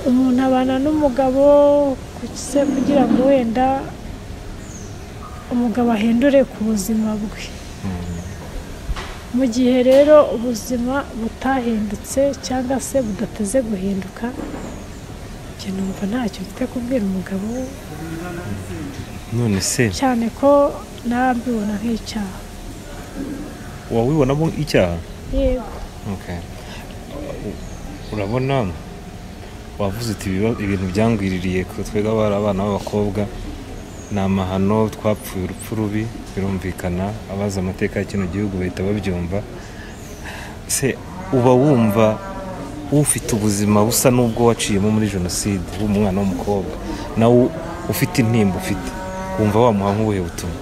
Umuntu abana n'umugabo kugira ngo wenda umugabo ahindure ku buzima bwe. Mu gihe rero ubuzima butahindutse cyangwa se budateze guhinduka, njye numva ntacyo mfite kubwira umugabo. None se cyane ko nabibona nk'icyaha. wabibonamo icyaha? Yego. Okay. Urabona wavuze uti ibintu byangwiririye twega abana b'abakobwa ni amahano, twapfuye urupfu rubi, birumvikana. Abaza amateka ya kino gihugu bahita babyumva. Se uba wumva ufite ubuzima busa n'ubwo waciyemo muri jenoside, umwana w'umukobwa nawe ufite intimba ufite, wumva wamuha nk'ubuhe butumwa?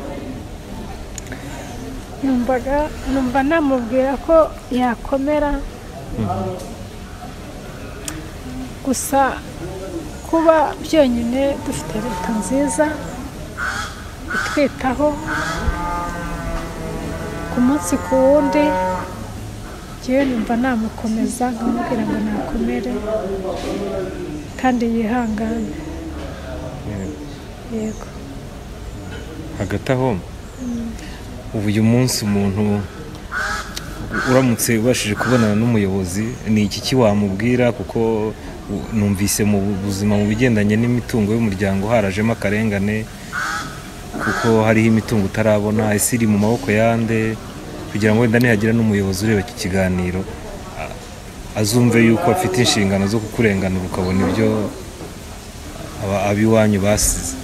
Numva namubwira ko yakomera. Gusa kuba byonyine dufite leta nziza itwitaho ku munsi ku wundi, njyewe numva namukomeza nkamubwira ngo nakomere kandi yihangane. Yego. Hagati aho ubu uyu munsi umuntu uramutse ubashije kubonana n'umuyobozi, ni iki wamubwira? Kuko numvise mu buzima mu bigendanye n'imitungo y'umuryango harajemo akarengane, kuko hariho imitungo utarabona. Ese iri mu maboko yande? Kugira ngo wenda nihagira n'umuyobozi ureba iki kiganiro azumve yuko afite inshingano zo kukurenganura ukabona ibyo abiwanyu basize.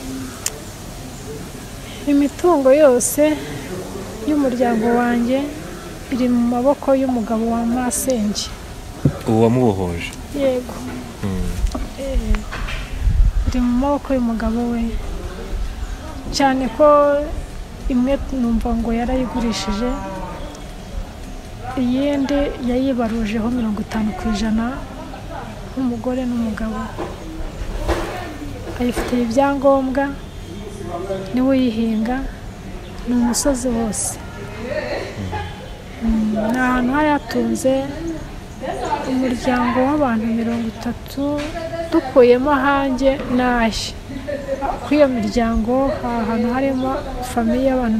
Imitungo yose y'umuryango wanjye iri mu maboko y'umugabo wa masenge. Uwo wamubohoje? Yego. Iri mu maboko y'umugabo we, cyane ko imwe numva ngo yarayigurishije, iyindi yayibarujeho 50% nk'umugore n'umugabo. Ayifitiye ibyangombwa, niwe uyihinga, ni umusozi wose. Ni ahantu hayatunze umuryango w'abantu 30, dukuyemo hanjye naje. Kuri iyo miryango ahantu harimo famiye y'abantu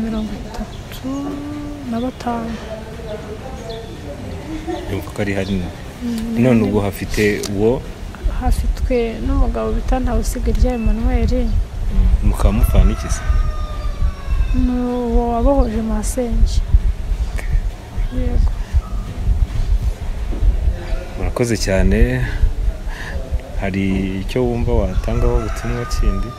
35. Yumva ko ari hanini. None ubwo hafite hafitwe n'umugabo bita Ntawusigirya Emmanuel. Mukaba mupfana iki se? Ni uwo wabohoje masenge. Yego. Murakoze cyane. Hari icyo wumva watangaho ubutumwa kindi?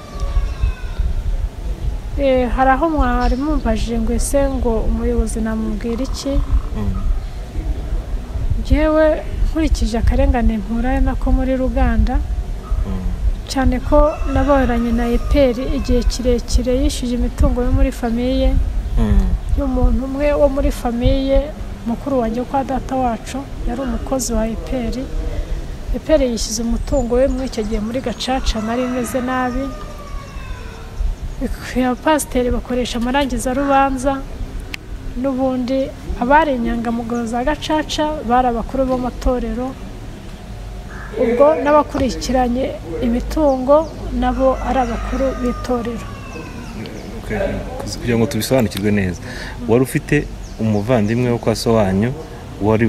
Hari aho mwari mumvajije ngo ese ngo umuyobozi namubwira iki. Njyewe nkurikije akarengane mpura nako muri Ruganda, cyane ko naboranye na EPR igihe kirekire yishyuje imitungo yo muri famiye y'umuntu umwe wo muri famiye mukuru wanjye kwa data wacu yari umukozi wa EPR. EPR yishyuza umutungo we muri icyo gihe muri Gacaca nari meze nabi. Abapasiteri bakoresha amarangiza rubanza, n'ubundi abari inyangamugayo za Gacaca bari abakuru b'amatorero, ubwo n'abakurikiranye imitungo nabo ari abakuru b'itorero. Kugira ngo tubisobanukirwe neza, wari ufite umuvandimwe wo kwa so wanyu wari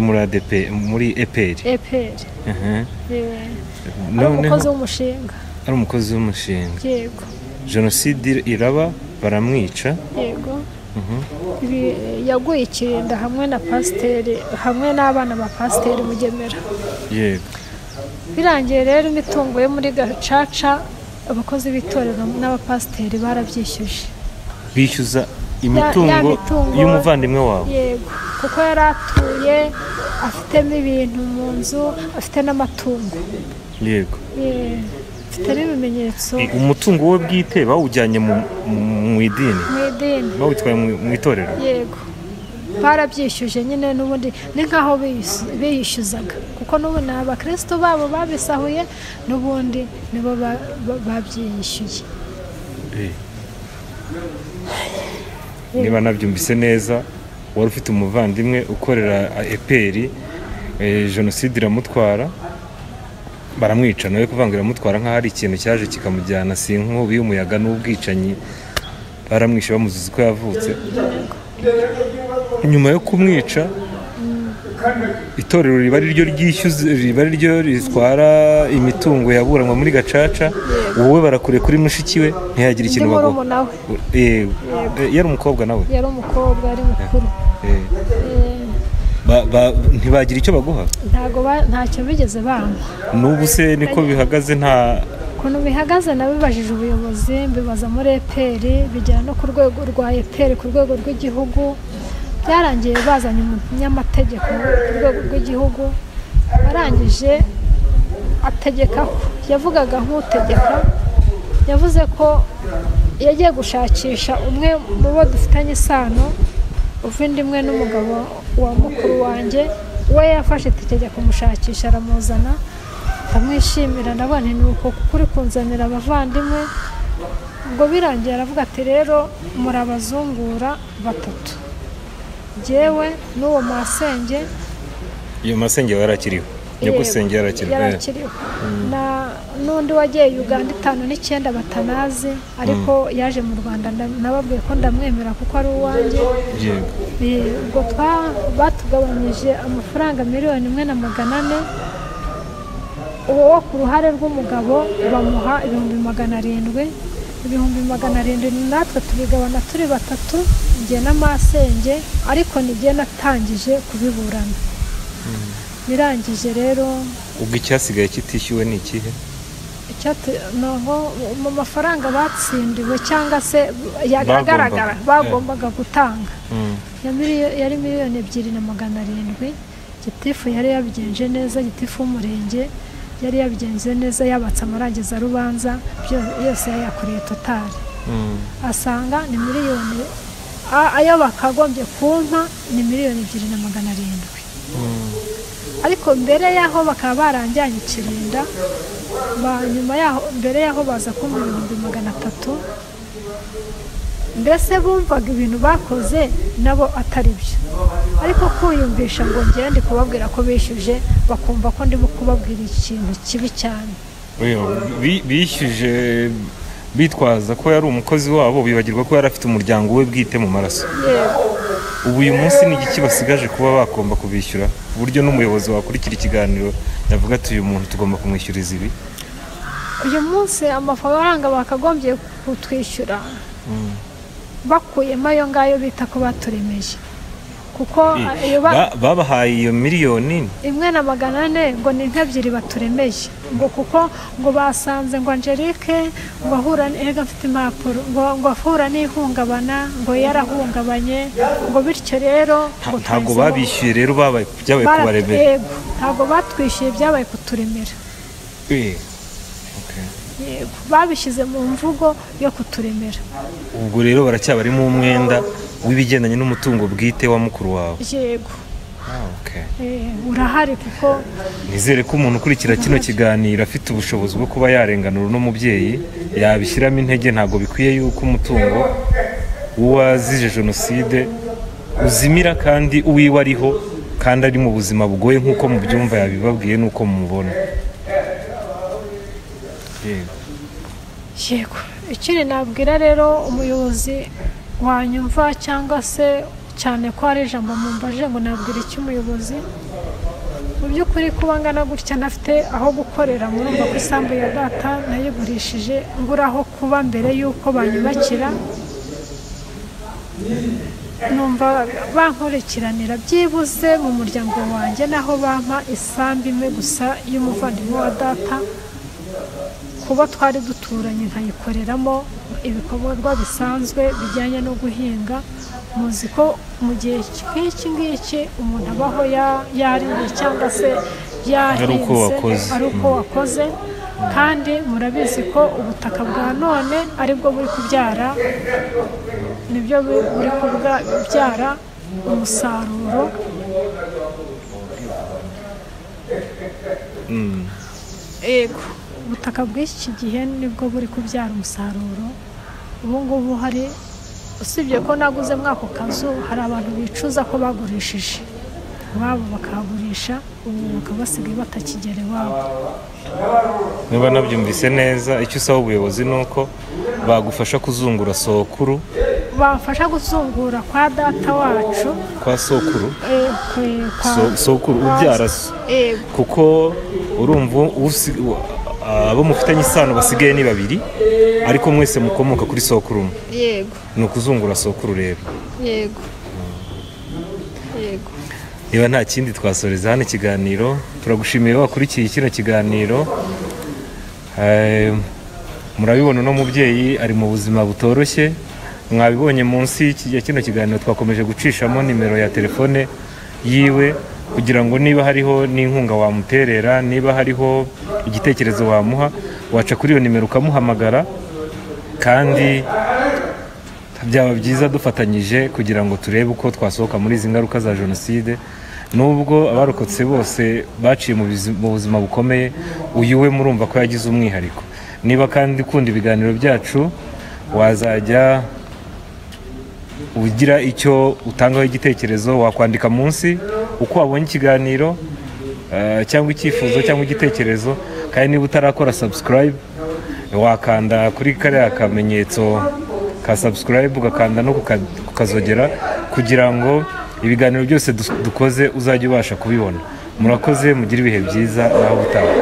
muri EPR? EPR. Ari umukozi w'umushinga. Ari umukozi w'umushinga. Yego. Jenoside iraba baramwica. Yego. Yaguye ikirinda hamwe na pasiteri, hamwe n'abana ba pasiteri Mugemera. Yego. Birangiye rero imitungo yo muri Gacaca abakozi b'itorero n'abapasiteri barabyishyuje. Bishyuza imitungo y'umuvandimwe wawe? Yego, kuko yari atuye afitemo ibintu mu nzu, afite n'amatungo. Yego. Afite n'ibimenyetso. Umutungo we bwite bawujyanye mu idini? Mu idini. Bawutwaye mu itorero? Yego. Barabyishyuje nyine, n'ubundi ni nkaho biyishyuzaga, kuko n'ubu ni abakristo babo babisahuye, n'ubundi nibo babyishyuye. Niba nabyumvise neza, wari ufite umuvandimwe ukorera EPR, jenoside iramutwara baramwica, nawe kuvanga iramutwara nk'aho ari ikintu cyaje kikamujyana, si inkubi y'umuyaga n'ubwicanyi, baramwishe bamuziza uko yavutse. Nyuma yo kumwica, itorero riba ari ryo ritwara imitungo yaburanwa muri Gacaca, wowe barakure kuri mushiki we ntiyagira ikintu baguha. Yari umukobwa nawe? Yari umukobwa, ari mukuru. Ntibagira icyo baguha? Ntacyo bigeze bampa. N'ubu se niko bihagaze? Nta ukuntu bihagaze nabibajije ubuyobozi, mbibaza muri EPR, bigera no ku rwego rwa EPR, ku rwego rw'igihugu. Byarangiye bazanye umunyamategeko ku rwego rw'igihugu, arangije ategekaho, yavugaga nk'utegeka, yavuze ko yagiye gushakisha umwe mu bo dufitanye isano, uvindimwe n'umugabo wa mukuru wanjye, we yafashe itike kumushakisha, aramuzana, amwishimira, nabone ni uko kuri kunzanira abavandimwe. Ubwo birangiye aravuga ati rero murabazungura batatu, jyewe n'uwo Masenge. Iyo Masenge yarakiriho? Nyagusenge yarakiriho. N'undi wagiye Uganda 59 batanazi, ariko yaje mu Rwanda, nababwiye ko ndamwemera kuko ari uwanjye. Ubwo batugabanyije amafaranga 1,400,000. Uwo wo ku ruhare rw'umugabo bamuha 700,000. 700,000 natwe tubigabana turi batatu, njye na Masenge, ariko nijye natangije kubiburana. Birangije rero, ubwo icyasigaye kitishyuwe ni ikihe? mu mafaranga batsindiwe cyangwa se yagaragara bagombaga gutanga, yari 2,200,000. Gitifu yari yabigenje neza, gitifu w'umurenge yari yabigenze neza, yabatse amarangiza rubanza yose yayakoreye totali. Asanga ni miliyoni, ayo bakagombye kumpa ni 2,200,000. Ariko mbere yaho bakaba baranjyanye ikirinda, nyuma yaho mbere yaho baza kumpa 300,000. Mbese bumvaga ibintu bakoze nabo atari byo, ariko kwiyumvisha ngo ngende kubabwira ko bishyuje, bakumva ko ndimo kubabwira ikintu kibi cyane. Bishyuje bitwaza ko yari umukozi wabo, bibagirwa ko yari afite umuryango we bwite mu maraso. Ubu uyu munsi ni iki basigaje kuba bagomba kubishyura, uburyo n'umuyobozi wakurikira ikiganiro yavuga ati uyu muntu tugomba kumwishyuriza ibi? Uyu munsi amafaranga bakagombye kutwishyura bakuyemo ayo ngayo bita ko baturemeje, kuko iyo babahaye iyo miliyoni 1,400,000 ngo ni nk'ebyiri baturemeye ngo kuko ngo basanze ngo Angelique ngo ahura ega mfite impapuro ngo ahura n'ihungabana ngo yarahungabanye ngo bityo rero ntabwo babishyuye rero byabaye kubaremera ntabwo batwishyuye byabaye kuturemera yego babishyize mu mvugo yo kuturemera ubwo rero baracyabarimo umwenda w'ibigendanye n'umutungo bwite wa mukuru wawe yego urahari kuko nizere ko umuntu ukurikira kino kiganiro afite ubushobozi bwo kuba yarenganura uno mubyeyi yabishyiramo intege ntabwo bikwiye yuko umutungo w'uwazize jenoside uzimira kandi uwiwe ariho kandi ari mu buzima bugoye nk'uko mubyumva yabibabwiye n'uko mumubona yego ikindi nabwira rero umuyobozi wanyumva cyangwa se cyane ko hari ijambo mumbaje ngo nabwira iki umuyobozi mu by'ukuri kuba ngana gutya nafite aho gukorera murumva ko isambu ya data nayigurishije ngura aho kuba mbere y'uko banyubakira numva bankurikiranira byibuze mu muryango wanjye naho bampa isambu imwe gusa y'umuvandimwe wa data kuba twari duturanye nkayikoreramo ibikorwa bisanzwe bijyanye no guhinga muzi ko mu gihe nk'iki ngiki umuntu abaho yariye cyangwa se yahinze ari uko wakoze kandi murabizi ko ubutaka bwa none aribwo buri kubyara nibyo buri kubyara umusaruro yego ubutaka bw'iki gihe nibwo buri kubyara umusaruro ubu ngubu hari usibye ko naguze mwako kazu hari abantu bicuza ko bagurishije iwabo bakagurisha ubu bakaba basigaye batakigera iwabo niba nabyumvise neza icyo usaba ubuyobozi ni uko bagufasha kuzungura sokuru bafasha guzungura kwa data wacu kwa sokuru sokuru ubyara kuko urumva abo mufitanye isano basigaye ni babiri ariko mwese mukomoka kuri sokuru yego ni ukuzungura sokuru rero yego niba nta kindi twasoreza hano ikiganiro turagushimiye wakurikiye kino kiganiro murabibona uno mubyeyi ari mu buzima butoroshye mwabibonye munsi ya kino kiganiro twakomeje gucishamo nimero ya telefone yiwe kugira ngo niba hariho n'inkunga wamuterera niba hariho igitekerezo wamuha waca kuri iyo nimero ukamuhamagara kandi byaba byiza dufatanyije kugira ngo turebe uko twasohoka muri izi ngaruka za jenoside nubwo abarokotse bose baciye mu buzima bukomeye uyu we murumva ko yagize umwihariko niba kandi ukunda ibiganiro byacu wazajya ugira icyo utangaho igitekerezo wakwandika munsi uko wabonye ikiganiro cyangwa icyifuzo cyangwa igitekerezo kandi niba utarakora subscribe wakanda kuri kariya kamenyetso ka subscribe ugakanda no kukazogera kugira ngo ibiganiro byose dukoze uzajya ubasha kubibona murakoze mugire ibihe byiza naho utaha